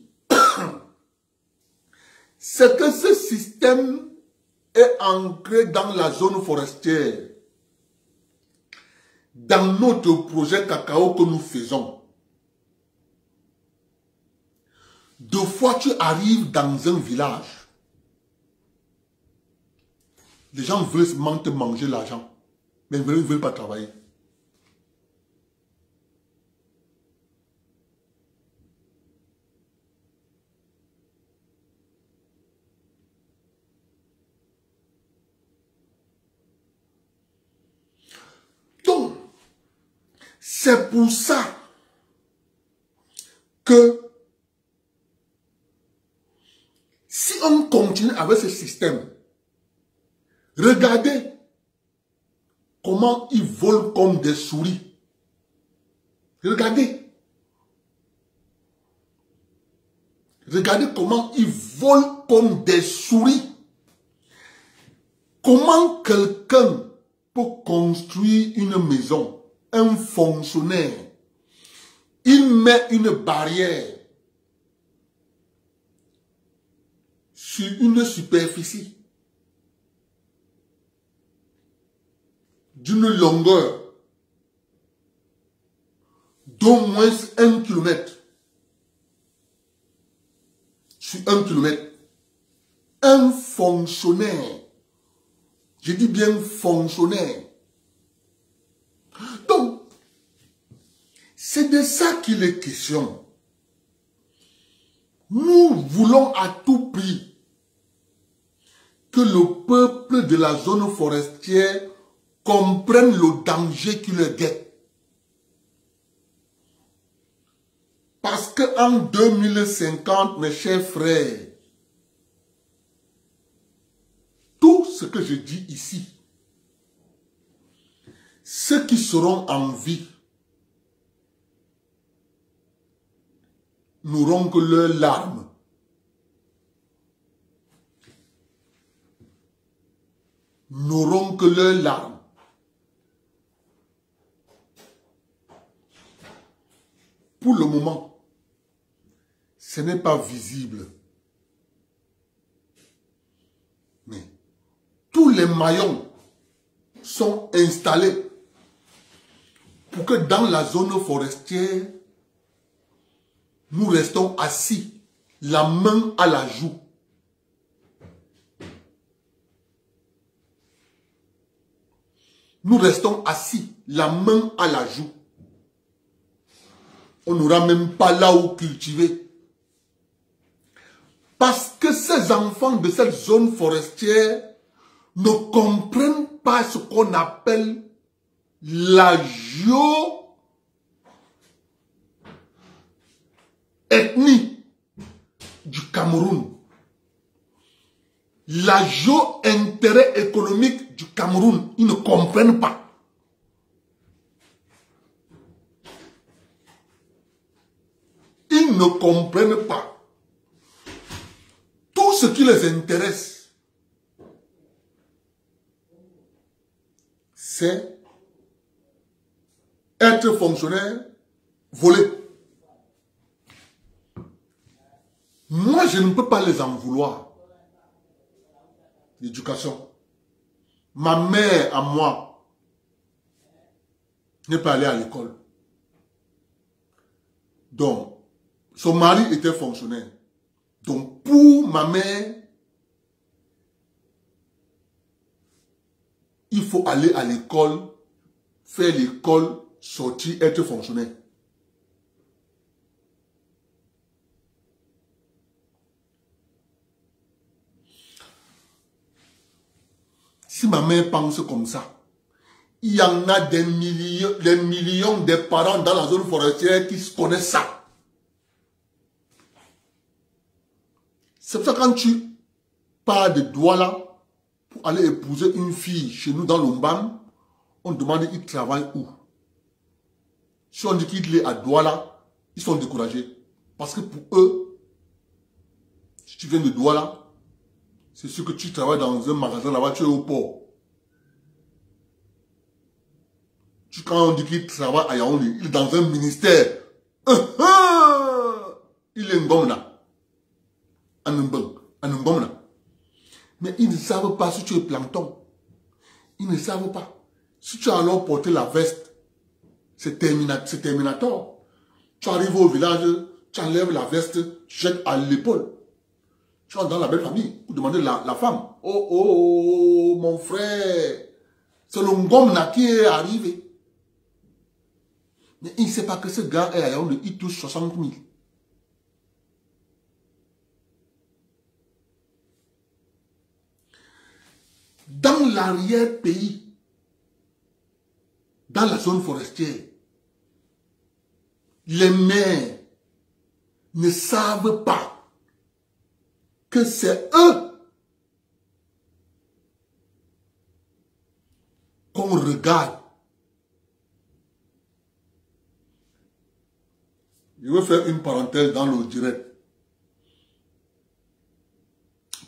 c'est que ce système est ancré dans la zone forestière. Dans notre projet cacao que nous faisons. Deux fois tu arrives dans un village. Les gens veulent te manger l'argent, mais ils ne veulent pas travailler. Donc, c'est pour ça que si on continue avec ce système, regardez comment ils volent comme des souris. Regardez. Regardez comment ils volent comme des souris. Comment quelqu'un peut construire une maison, un fonctionnaire, il met une barrière sur une superficie d'une longueur d'au moins 1 kilomètre. Sur 1 kilomètre. Un fonctionnaire, je dis bien fonctionnaire. Donc, c'est de ça qu'il est question. Nous voulons à tout prix que le peuple de la zone forestière comprenne le danger qui le guette. Parce qu'en 2050, mes chers frères, tout ce que je dis ici, ceux qui seront en vie n'auront que leurs larmes. N'auront que leurs larmes. Pour le moment, ce n'est pas visible. Mais tous les maillons sont installés pour que dans la zone forestière, nous restons assis, la main à la joue. Nous restons assis, la main à la joue. On n'aura même pas là où cultiver. Parce que ces enfants de cette zone forestière ne comprennent pas ce qu'on appelle la ethnie du Cameroun, la géo-intérêt économique du Cameroun, ils ne comprennent pas. Ils ne comprennent pas. Tout ce qui les intéresse, c'est être fonctionnaire, voler. Moi, je ne peux pas les en vouloir. L'éducation. Ma mère, à moi, n'est pas allée à l'école. Donc, son mari était fonctionnaire. Donc, pour ma mère, il faut aller à l'école, faire l'école, sortir, être fonctionnaire. Si ma mère pense comme ça, il y en a des millions de parents dans la zone forestière qui se connaissent ça. C'est pour ça que quand tu pars de Douala pour aller épouser une fille chez nous dans l'Ombam, on demande il travaille où. Si on dit qu'il est à Douala, ils sont découragés. Parce que pour eux, si tu viens de Douala, c'est sûr que tu travailles dans un magasin là-bas, tu es au port. Quand on dit qu'il travaille à Yaoundé, il est dans un ministère. Il est un gomme là. Un gomme là. Mais ils ne savent pas si tu es plancton. Ils ne savent pas. Si tu as alors porté la veste, c'est Terminator. Tu arrives au village, tu enlèves la veste, tu jettes à l'épaule. Tu rentres dans la belle famille pour demander la femme. Oh, mon frère. C'est le Ngomna qui est arrivé. Mais il ne sait pas que ce gars est à Yaoundé, il touche 60 000. Dans l'arrière-pays, dans la zone forestière, les mères ne savent pas que c'est eux qu'on regarde. Je vais faire une parenthèse dans le direct.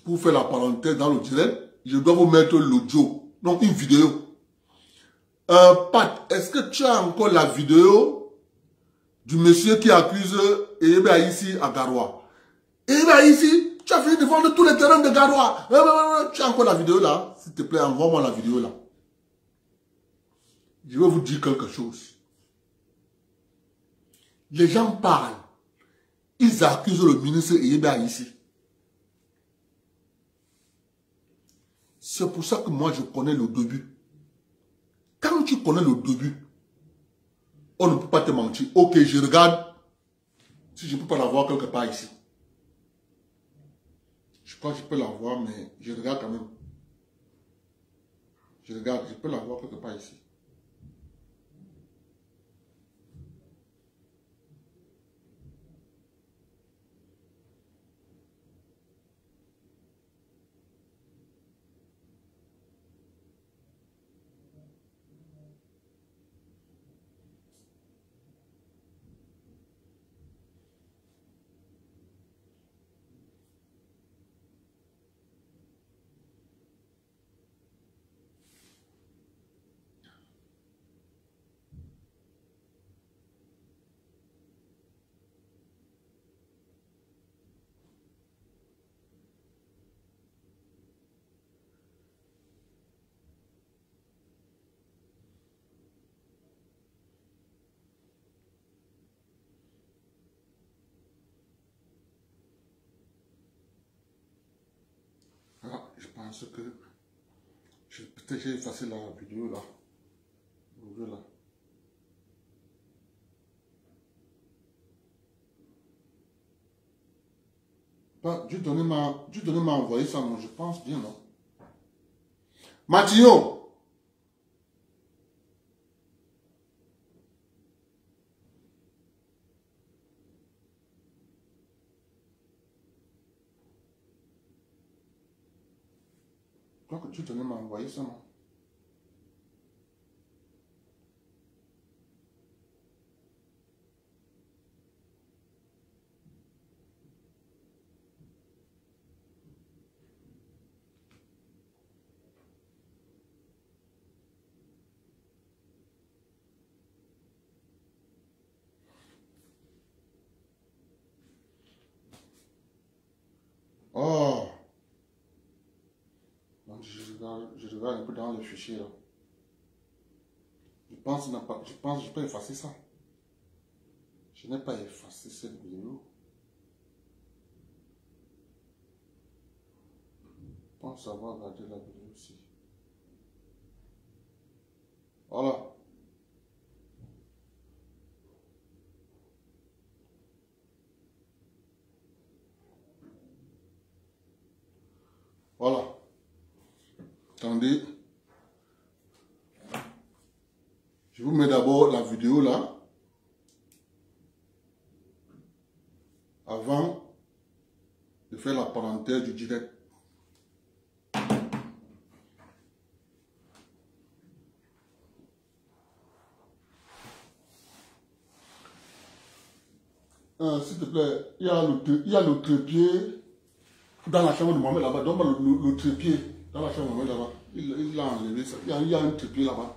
Pour faire la parenthèse dans le direct, je dois vous mettre l'audio, donc une vidéo. Pat, est-ce que tu as encore la vidéo du monsieur qui accuse Eyebe ici à Garoua? Eyebe ici, tu as fini de vendre tous les terrains de Garoua. Tu as encore la vidéo là? S'il te plaît, envoie-moi la vidéo là. Je vais vous dire quelque chose. Les gens parlent. Ils accusent le ministre Eyebe ici. C'est pour ça que moi je connais le début. Quand tu connais le début, on ne peut pas te mentir. Ok, je regarde si je ne peux pas la voir quelque part ici. Je crois que je peux la voir, mais je regarde quand même. Je regarde, je peux la voir quelque part ici. Ah, je pense que peut-être j'ai effacé la vidéo là. Là. Bah, Dieu donné m'a envoyé ça, non, je pense bien, non. Matillon. crois que tu tenais m'envoyer ça, non? Oh! Donc, je regarde un peu dans le fichier là. Je pense que je peux effacer ça. Je n'ai pas effacé cette vidéo. Je pense avoir regardé la vidéo aussi. Voilà. Voilà. Attendez. Je vous mets d'abord la vidéo là. Avant de faire la parenthèse du direct. S'il te plaît, il y a le trépied dans la chambre de Mohamed là-bas. Donne-moi le trépied dans la chambre de Mohamed là-bas. Il a enlevé ça. Il y a un trépied là-bas.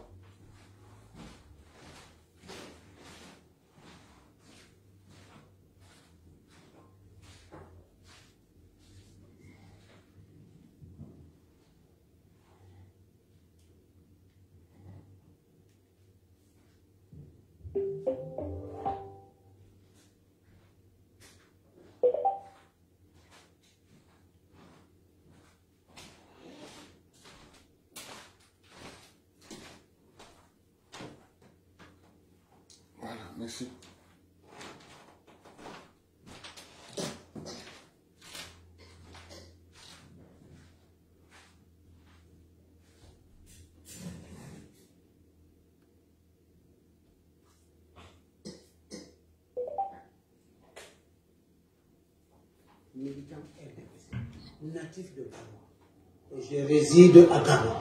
Voilà, merci. Militant RDPC, natif de Gabon. Je réside à Gabon.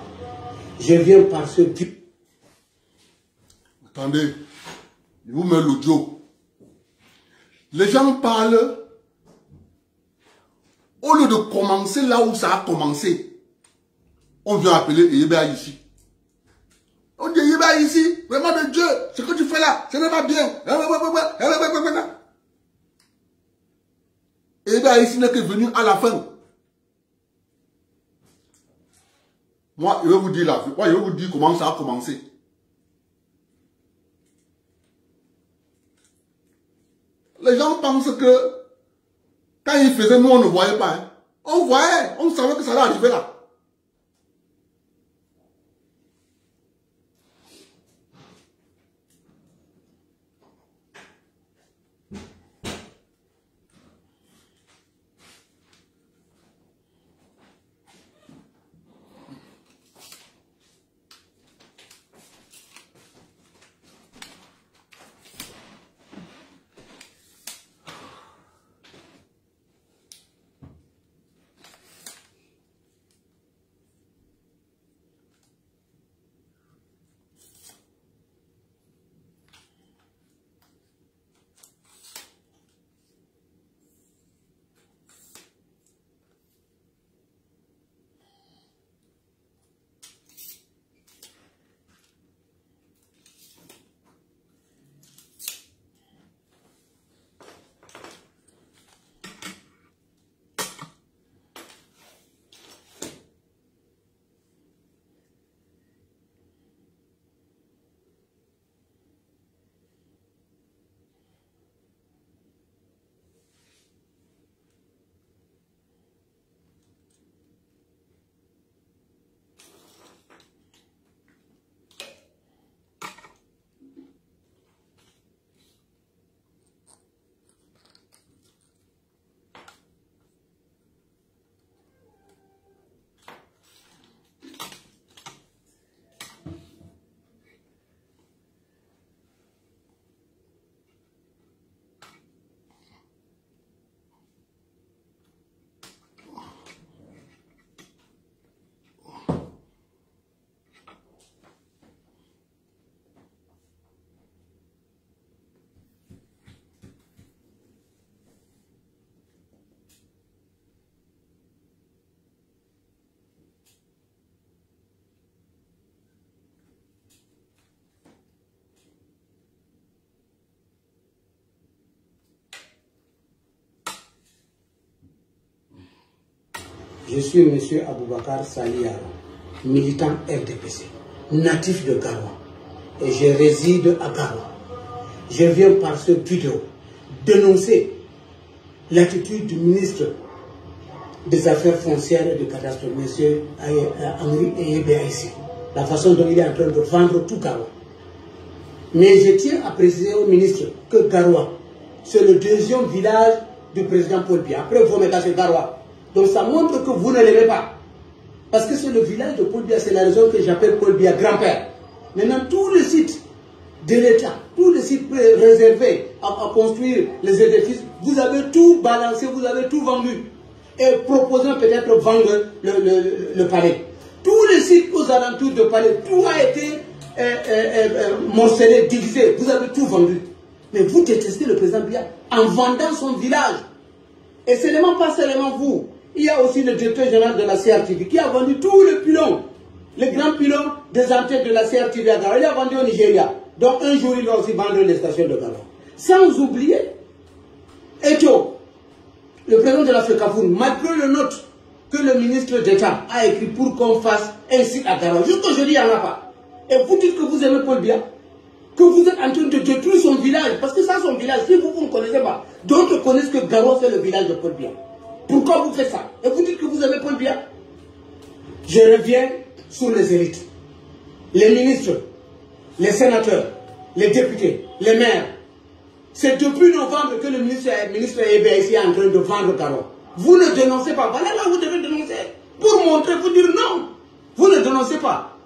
Je viens par ce but. Attendez, je vous mets l'audio. Les gens parlent, au lieu de commencer là où ça a commencé, on vient appeler Yébéa ici. On dit Yébéa ici, vraiment de Dieu, ce que tu fais là, ce n'est pas bien. Yébéa ici n'est que venu à la fin. Moi, je vais vous dire là, moi, je vais vous dire comment ça a commencé. Les gens pensent que quand ils faisaient, nous on ne voyait pas. Hein. On voyait, on savait que ça allait arriver là. Je suis M. Aboubakar Saliaro, militant RDPC, natif de Garoua, et je réside à Garoua. Je viens par cette vidéo dénoncer l'attitude du ministre des Affaires foncières et du cadastre, M. Henri Eyebéaïssi, la façon dont il est en train de vendre tout Garoua. Mais je tiens à préciser au ministre que Garoua, c'est le deuxième village du président Paul Biya. Après, vous mettez c'est Garoua. Donc ça montre que vous ne l'aimez pas. Parce que c'est le village de Paul Biya, c'est la raison que j'appelle Paul Biya grand-père. Maintenant, tous les sites de l'État, tous les sites réservés à construire les édifices, vous avez tout balancé, vous avez tout vendu. Et proposant peut-être vendre le palais. Tous les sites aux alentours de palais, tout a été morcelé, divisé. Vous avez tout vendu. Mais vous détestez le président Biya en vendant son village. Et seulement, pas seulement vous. Il y a aussi le directeur général de la CRTV qui a vendu tous les pylônes, les grands pylônes des antennes de la CRTV à Garoua. Il a vendu au Nigeria. Donc un jour, il va aussi vendre les stations de Garoua. Sans oublier Eto, le président de la FECAFOUN, malgré le note que le ministre d'État a écrit pour qu'on fasse un site à Garoua. Jusqu'aujourd'hui, il n'y en a pas. Et vous dites que vous aimez Paul Biya, que vous êtes en train de détruire son village, parce que ça, son village, si vous ne connaissez pas, d'autres connaissent que Garoua, c'est le village de Paul Biya. Pourquoi vous faites ça? Et vous dites que vous aimez Paul Biya? Je reviens sur les élites. Les ministres, les sénateurs, les députés, les maires. C'est depuis novembre que le ministre Eyebéaïssi est en train de vendre Garoua. Vous ne dénoncez pas. Voilà là où vous devez dénoncer. Pour montrer, pour dire non. Vous ne dénoncez pas.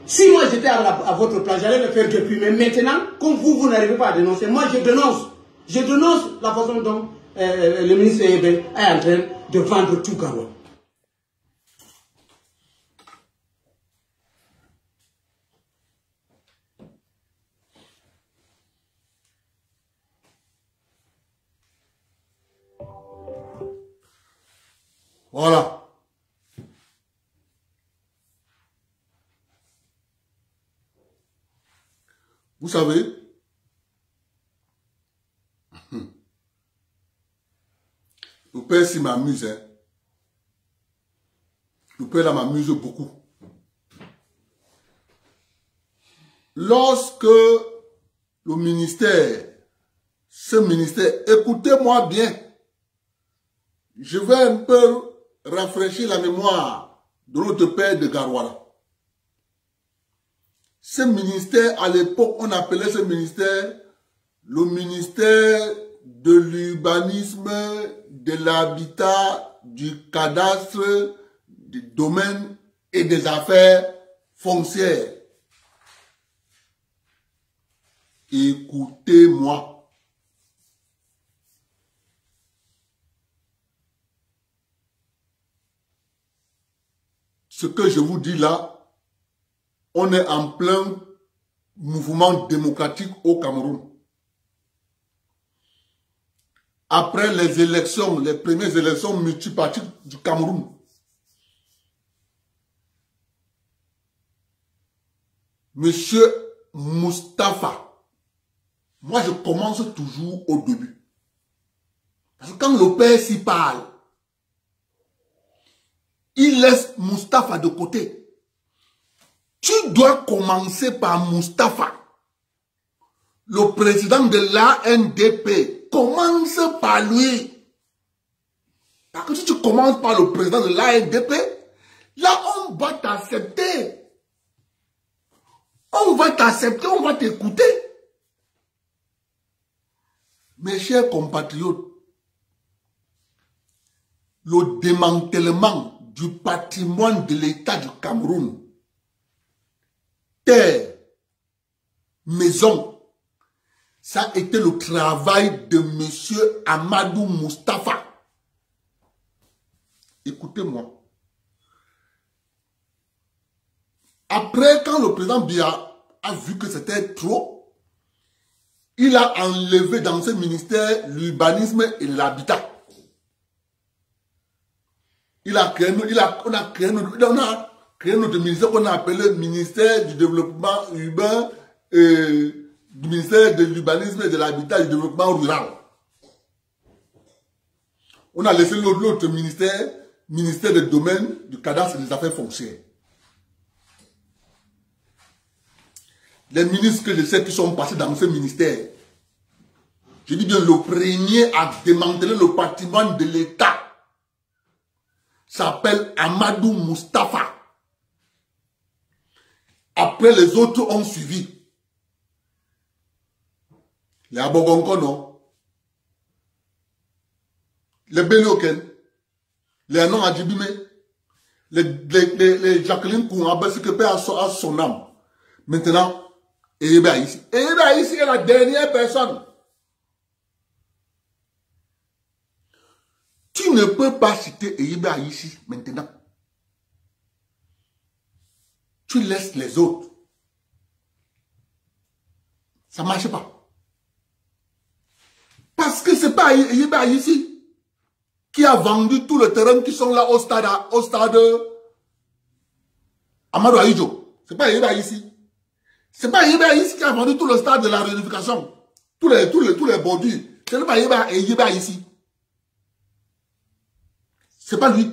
Si moi j'étais à votre place, j'allais le faire depuis. Mais maintenant, comme vous n'arrivez pas à dénoncer, moi je dénonce. Je dénonce la façon dont le ministre Eyebéaïssi est en train de vendre tout Garoua. Voilà. Vous savez, le père s'y m'amuse. Hein. Le père là m'amuse beaucoup. Lorsque le ministère, ce ministère, écoutez-moi bien, je vais un peu rafraîchir la mémoire de notre père de Garoua. Ce ministère, à l'époque, on appelait ce ministère le ministère de l'urbanisme, de l'habitat, du cadastre, du domaine et des affaires foncières. Écoutez-moi. Ce que je vous dis là, on est en plein mouvement démocratique au Cameroun. Après les élections, les premières élections multipartites du Cameroun, Monsieur Moustapha, moi je commence toujours au début. Parce que quand le père s'y parle, il laisse Moustapha de côté. Tu dois commencer par Moustapha, le président de l'ANDP. Commence par lui. Parce que si tu commences par le président de l'ANDP, là on va t'accepter. On va t'accepter, on va t'écouter. Mes chers compatriotes, le démantèlement du patrimoine de l'État du Cameroun, terre, maison, ça a été le travail de M. Amadou Moustapha. Écoutez-moi. Après, quand le président Biya a vu que c'était trop, il a enlevé dans ce ministère l'urbanisme et l'habitat. On a créé notre ministère qu'on a appelé le ministère du développement urbain, du ministère de l'urbanisme et de l'habitat et du développement rural. On a laissé l'autre ministère, ministère des domaines, du cadastre et des affaires foncières. Les ministres que je sais qui sont passés dans ce ministère, je dis bien le premier à démanteler le patrimoine de l'État s'appelle Amadou Moustapha. Après, les autres ont suivi. Les Abogonko, non. Les Beloken, les Anon Adjibime, les Jacqueline Kourabé, ce que paie à son âme. Maintenant, Eyeba ici. Eyeba ici est la dernière personne. Tu ne peux pas citer Eyeba ici maintenant. Tu laisses les autres. Ça ne marche pas. Parce que ce n'est pas Eyeba ici qui a vendu tout le terrain qui sont là au stade Amadou Ahidjo. Ce n'est pas Eyeba ici. Ce n'est pas Eyeba ici qui a vendu tout le stade de la réunification. Tous les bordures. Ce n'est pas Eyeba ici. Ce n'est pas lui.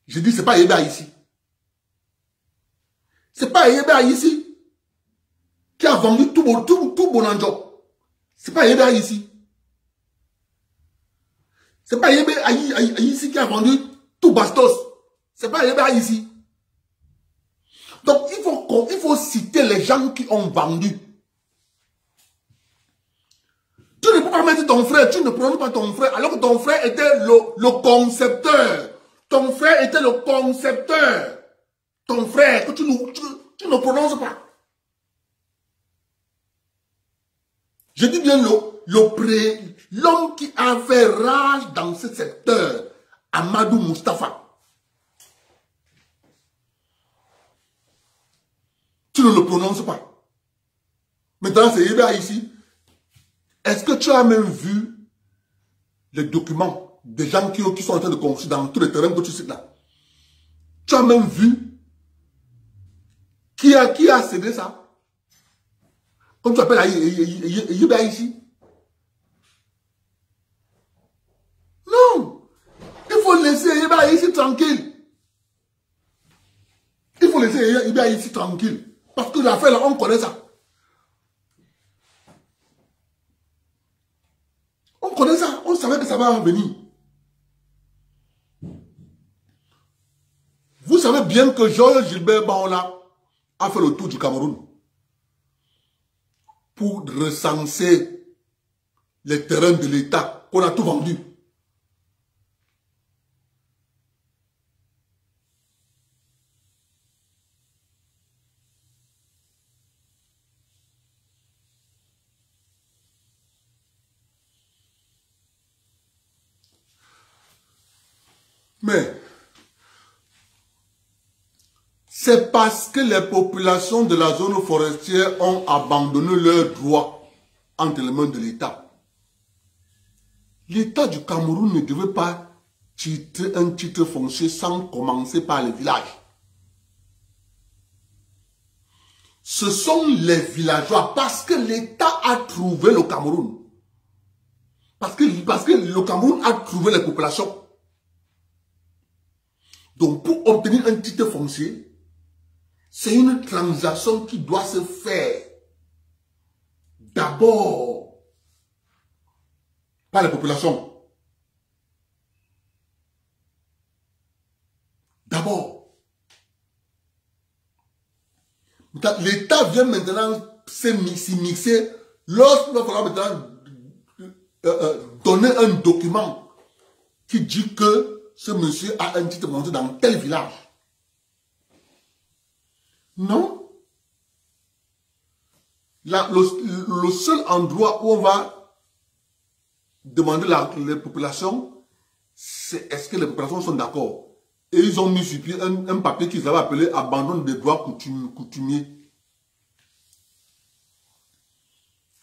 Je dis, ce n'est pas Eyeba ici. Ce n'est pas Eyeba ici qui a vendu tout Bonanjo. Ce n'est pas Eyeba ici. Ce n'est pas Eyeba ici qui a vendu tout Bastos. Ce n'est pas Eyeba ici. Donc, il faut citer les gens qui ont vendu. Tu ne peux pas mettre ton frère, tu ne prononces pas ton frère, alors que ton frère était le concepteur. Ton frère était le concepteur. Ton frère, que tu ne prononces pas. Je dis bien l'homme qui a fait rage dans ce secteur, Amadou Moustapha. Tu ne le prononces pas. Maintenant, c'est Eyeba ici. Est-ce que tu as même vu les documents des gens qui sont en train de construire dans tous les terrains que tu cites là? Tu as même vu qui a cédé ça? Comme tu appelles Eyeba ici? Non! Il faut laisser Eyeba ici tranquille. Il faut laisser Eyeba ici tranquille. Parce que l'affaire là, on connaît ça. On connaît ça, on savait que ça va venir. Vous savez bien que Georges Gilbert Baola a fait le tour du Cameroun pour recenser les terrains de l'État qu'on a tout vendu. Mais c'est parce que les populations de la zone forestière ont abandonné leurs droits entre les mains de l'État. L'État du Cameroun ne devait pas titrer un titre foncier sans commencer par les villages. Ce sont les villageois parce que l'État a trouvé le Cameroun. Parce que le Cameroun a trouvé les populations. Donc, pour obtenir un titre foncier, c'est une transaction qui doit se faire d'abord par les populations. D'abord. L'État vient maintenant s'immiscer lorsqu'il va falloir maintenant donner un document qui dit que ce monsieur a un titre monté dans tel village. Non. Le seul endroit où on va demander les populations, c'est est-ce que les populations sont d'accord. Et ils ont mis sur pied un papier qu'ils avaient appelé abandon des droits coutumiers.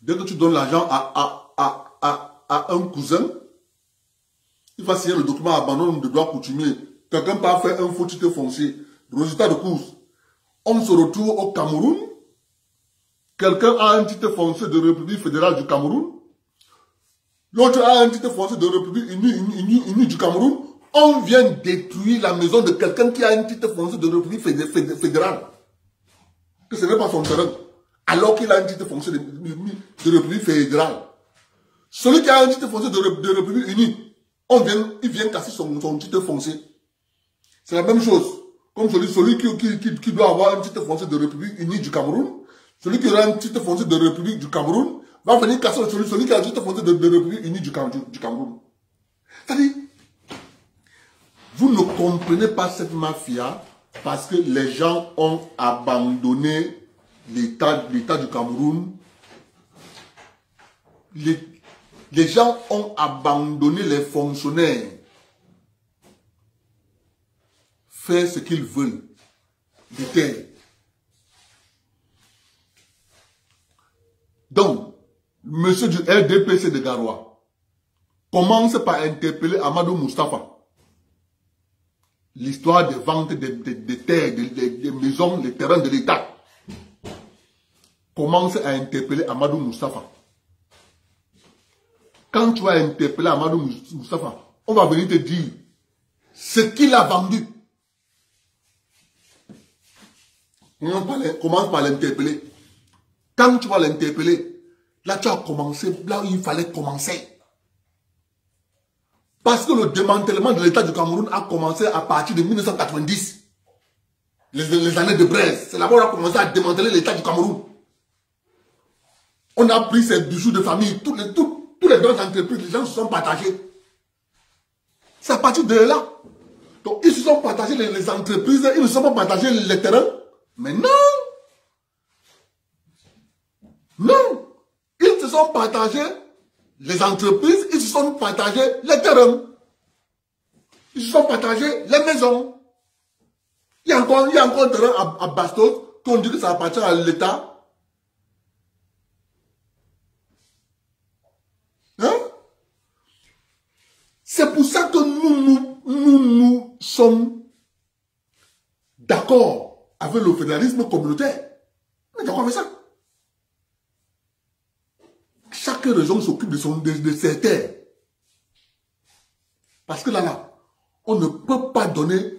Dès que tu donnes l'argent à un cousin, il va signer le document abandon de droits coutumiers. Quelqu'un peut faire un faux titre foncier. Résultat de course. On se retrouve au Cameroun. Quelqu'un a un titre foncier de République fédérale du Cameroun. L'autre a un titre foncier de République unie du Cameroun. On vient détruire la maison de quelqu'un qui a un titre foncier de République fédérale. Que ce n'est pas son terrain. Alors qu'il a un titre foncier de République fédérale. Celui qui a un titre foncier de République unie, il vient casser son titre foncier. C'est la même chose. Comme celui qui doit avoir un titre foncier de République unie du Cameroun, celui qui aura un titre foncier de République du Cameroun, va venir casser celui qui a un titre foncier de République unie du Cameroun. C'est-à-dire, vous ne comprenez pas cette mafia parce que les gens ont abandonné l'État du Cameroun. Les gens ont abandonné les fonctionnaires. Faire ce qu'ils veulent. Des terres. Donc, monsieur du RDPC de Garoua commence par interpeller Amadou Moustapha. L'histoire des ventes des terres, des maisons, des terrains de l'État. Commence à interpeller Amadou Moustapha. Quand tu vas interpeller Amadou Moustapha, on va venir te dire ce qu'il a vendu. On commence par l'interpeller. Quand tu vas l'interpeller, là tu as commencé, là où il fallait commencer. Parce que le démantèlement de l'État du Cameroun a commencé à partir de 1990. Les années de Braise. C'est là-bas qu'on a commencé à démanteler l'État du Cameroun. On a pris ces bijoux de famille, tous les grandes entreprises, les gens se sont partagés. C'est à partir de là. Donc ils se sont partagés les entreprises, ils ne se sont pas partagés les terrains. Mais non! Non! Ils se sont partagés les entreprises, ils se sont partagés les terrains. Ils se sont partagés les maisons. Il y a encore un terrain à Bastos qu'on dit que ça appartient à l'État. Hein? C'est pour ça que nous sommes d'accord avec le fédéralisme communautaire. On est d'accord avec ça. Chaque région s'occupe de ses terres. Parce que là, on ne peut pas donner,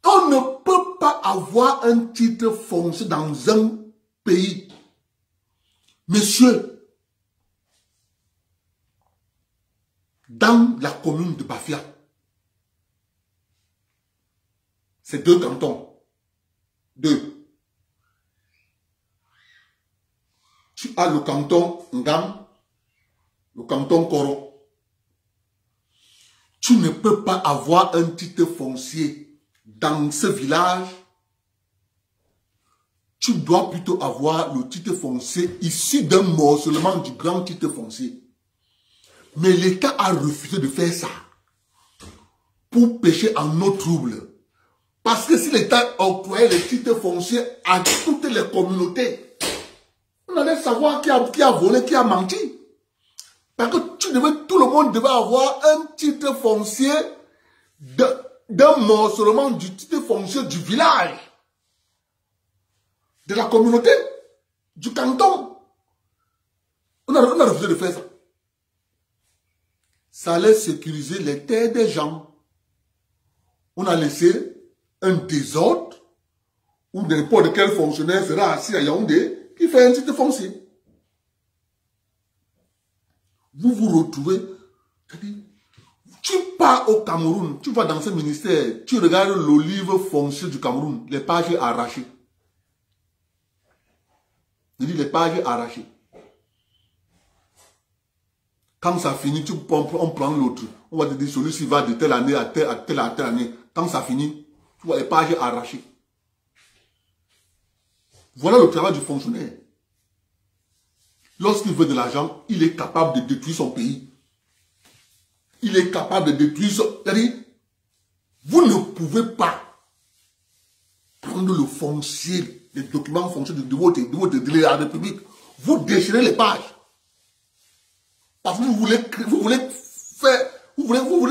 on ne peut pas avoir un titre foncier dans un pays. Monsieur, dans la commune de Bafia, c'est 2 cantons. 2. Tu as le canton Ngam, le canton Koro. Tu ne peux pas avoir un titre foncier dans ce village. Tu dois plutôt avoir le titre foncier issu d'un morcellement du grand titre foncier. Mais l'État a refusé de faire ça pour pêcher en eau trouble. Parce que si l'État octroyait les titres fonciers à toutes les communautés, on allait savoir qui a volé, qui a menti. Parce que tout le monde devait avoir un titre foncier d'un morcellement du titre foncier du village, de la communauté, du canton. On a refusé de faire ça. Ça allait sécuriser les terres des gens. On a laissé un désordre où n'importe quel fonctionnaire sera assis à Yaoundé qui fait un titre foncier. Vous vous retrouvez, tu pars au Cameroun, tu vas dans ce ministère, tu regardes le livre foncier du Cameroun, les pages arrachées. Je dis les pages arrachées. Quand ça finit, on prend l'autre. On va te dire celui-ci va de telle année à telle année. Quand ça finit, tu vois les pages arrachées. Voilà le travail du fonctionnaire. Lorsqu'il veut de l'argent, il est capable de détruire son pays. Il est capable de détruire son... C'est-à-dire, vous ne pouvez pas prendre le foncier, les documents fonciers de la République. Vous déchirez les pages. Parce que vous voulez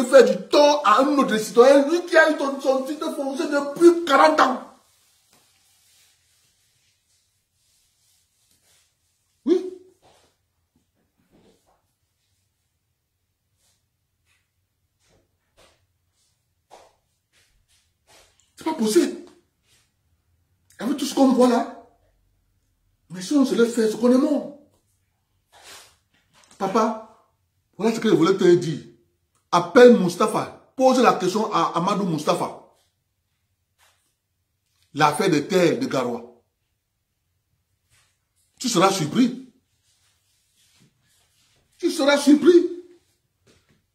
faire du tort à un autre citoyen, lui qui a eu son titre foncier depuis 40 ans. Oui. pousser. Avec tout ce qu'on voit là. Mais si on se laisse faire, ce qu'on est mort. Papa, voilà ce que je voulais te dire. Appelle Moustapha. Pose la question à Amadou Moustapha. L'affaire des terres de Garoua. Tu seras surpris. Tu seras surpris.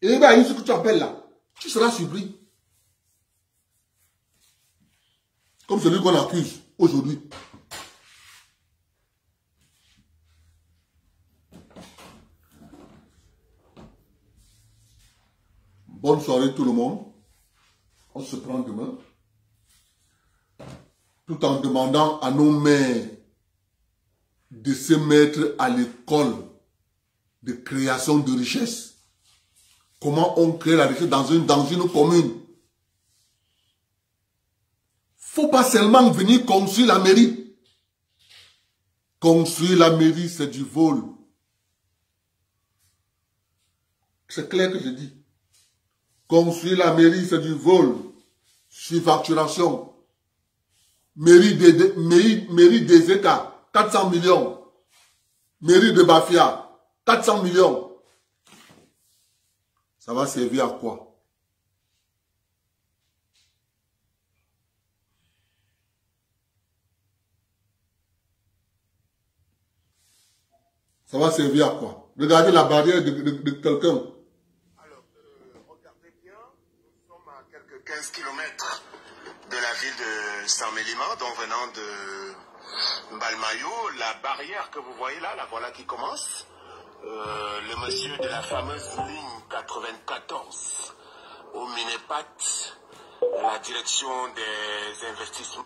Et bien, ce que tu appelles là, tu seras surpris. Comme celui qu'on accuse aujourd'hui. Bonne soirée tout le monde. On se prend demain. Tout en demandant à nos mères de se mettre à l'école de création de richesse. Comment on crée la richesse dans une commune. Faut pas seulement venir construire la mairie. Construire la mairie, c'est du vol. C'est clair que je dis. Construire la mairie, c'est du vol. Surfacturation. Mairie des États, 400 millions. Mairie de Bafia, 400 millions. Ça va servir à quoi? Ça va servir à quoi? Regardez la barrière de quelqu'un. Alors, regardez bien, nous sommes à quelques 15 km de la ville de Saint-Mélima, donc venant de Mbalmayo. La barrière que vous voyez là, la voilà qui commence. Le monsieur de la fameuse ligne 94 au Minepat, la direction des investissements.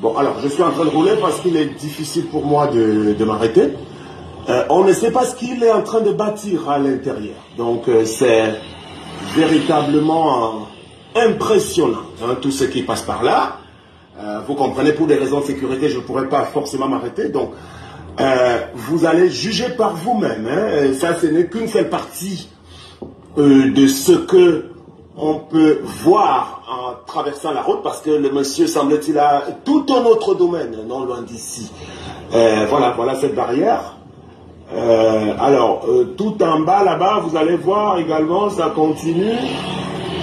Bon, alors, je suis en train de rouler parce qu'il est difficile pour moi de m'arrêter. On ne sait pas ce qu'il est en train de bâtir à l'intérieur. Donc, c'est véritablement impressionnant, hein, tout ce qui passe par là. Vous comprenez, pour des raisons de sécurité, je ne pourrais pas forcément m'arrêter. Donc, vous allez juger par vous-même. Hein. Ça, ce n'est qu'une seule partie de ce que on peut voir en traversant la route, parce que le monsieur, semble-t-il, a tout un autre domaine, non loin d'ici. Voilà cette barrière. Alors, tout en bas, là-bas, vous allez voir également, ça continue.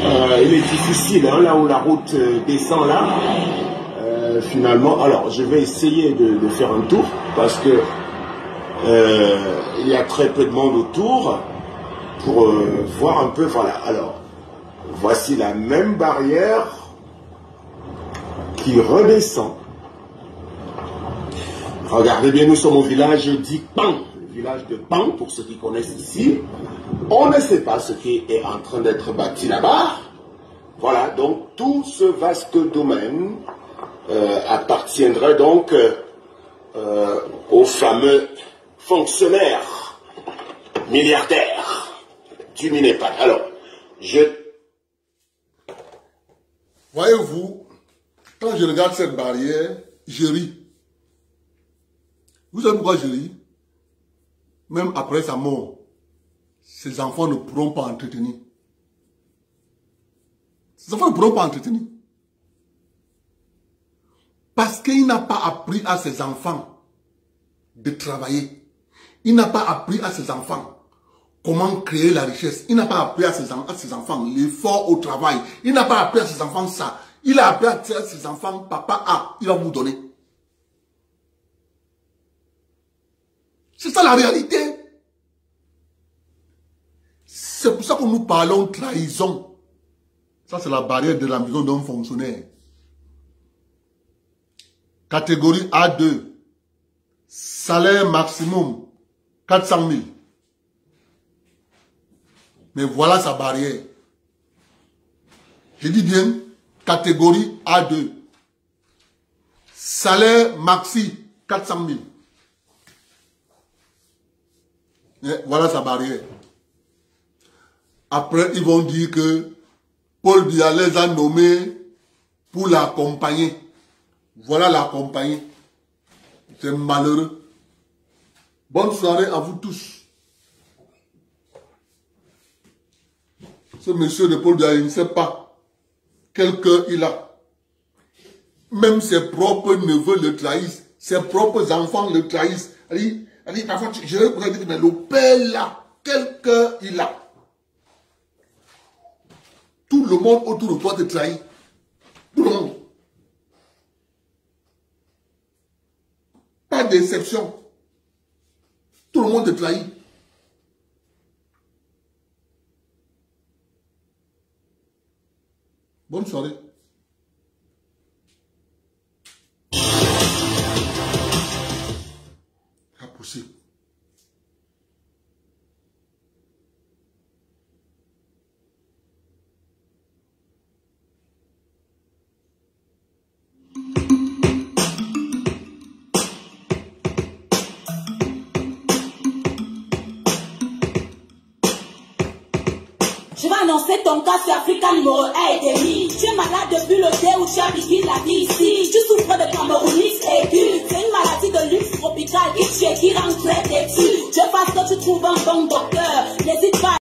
Il est difficile, hein, là où la route descend là. Finalement, alors, je vais essayer de faire un tour, parce que il y a très peu de monde autour, pour voir un peu, voilà. Alors, voici la même barrière qui redescend. Regardez bien, nous sommes au village d'Ipan, le village de Pan, pour ceux qui connaissent ici. On ne sait pas ce qui est en train d'être bâti là-bas. Voilà, donc tout ce vaste domaine appartiendrait donc aux fameux fonctionnaires milliardaires du Minepat. Alors, voyez-vous, quand je regarde cette barrière, je ris. Vous savez pourquoi je ris? Même après sa mort, ses enfants ne pourront pas entretenir. Ses enfants ne pourront pas entretenir. Parce qu'il n'a pas appris à ses enfants de travailler. Il n'a pas appris à ses enfants comment créer la richesse. Il n'a pas appris à ses enfants l'effort au travail. Il n'a pas appris à ses enfants ça. Il a appris à ses enfants, papa il va vous donner. C'est ça la réalité. C'est pour ça que nous parlons trahison. Ça c'est la barrière de la maison d'un fonctionnaire. Catégorie A2. Salaire maximum 400 000. Mais voilà sa barrière. Je dis bien, catégorie A2. Salaire maxi 400 000. Et voilà sa barrière. Après, ils vont dire que Paul Biya les a nommés pour l'accompagner. Voilà l'accompagner. C'est malheureux. Bonne soirée à vous tous. Ce monsieur de Paul Biya, il ne sait pas quel cœur il a. Même ses propres neveux le trahissent, ses propres enfants le trahissent. Parfois, je vais vous dire, mais le père là, quel cœur il a. Tout le monde autour de toi te trahit. Tout le monde. Pas d'exception. Tout le monde te trahit. Bonne soirée. Pas possible. Je vais annoncer ton cas sur Africa numéro 1 et demi. Tu es malade depuis le dé où tu as dit la vie ici. Tu souffres de camerounisme aigu. C'est une maladie de luxe tropicale qui rend très têtu. Je pense que tu trouves un bon docteur. N'hésite pas.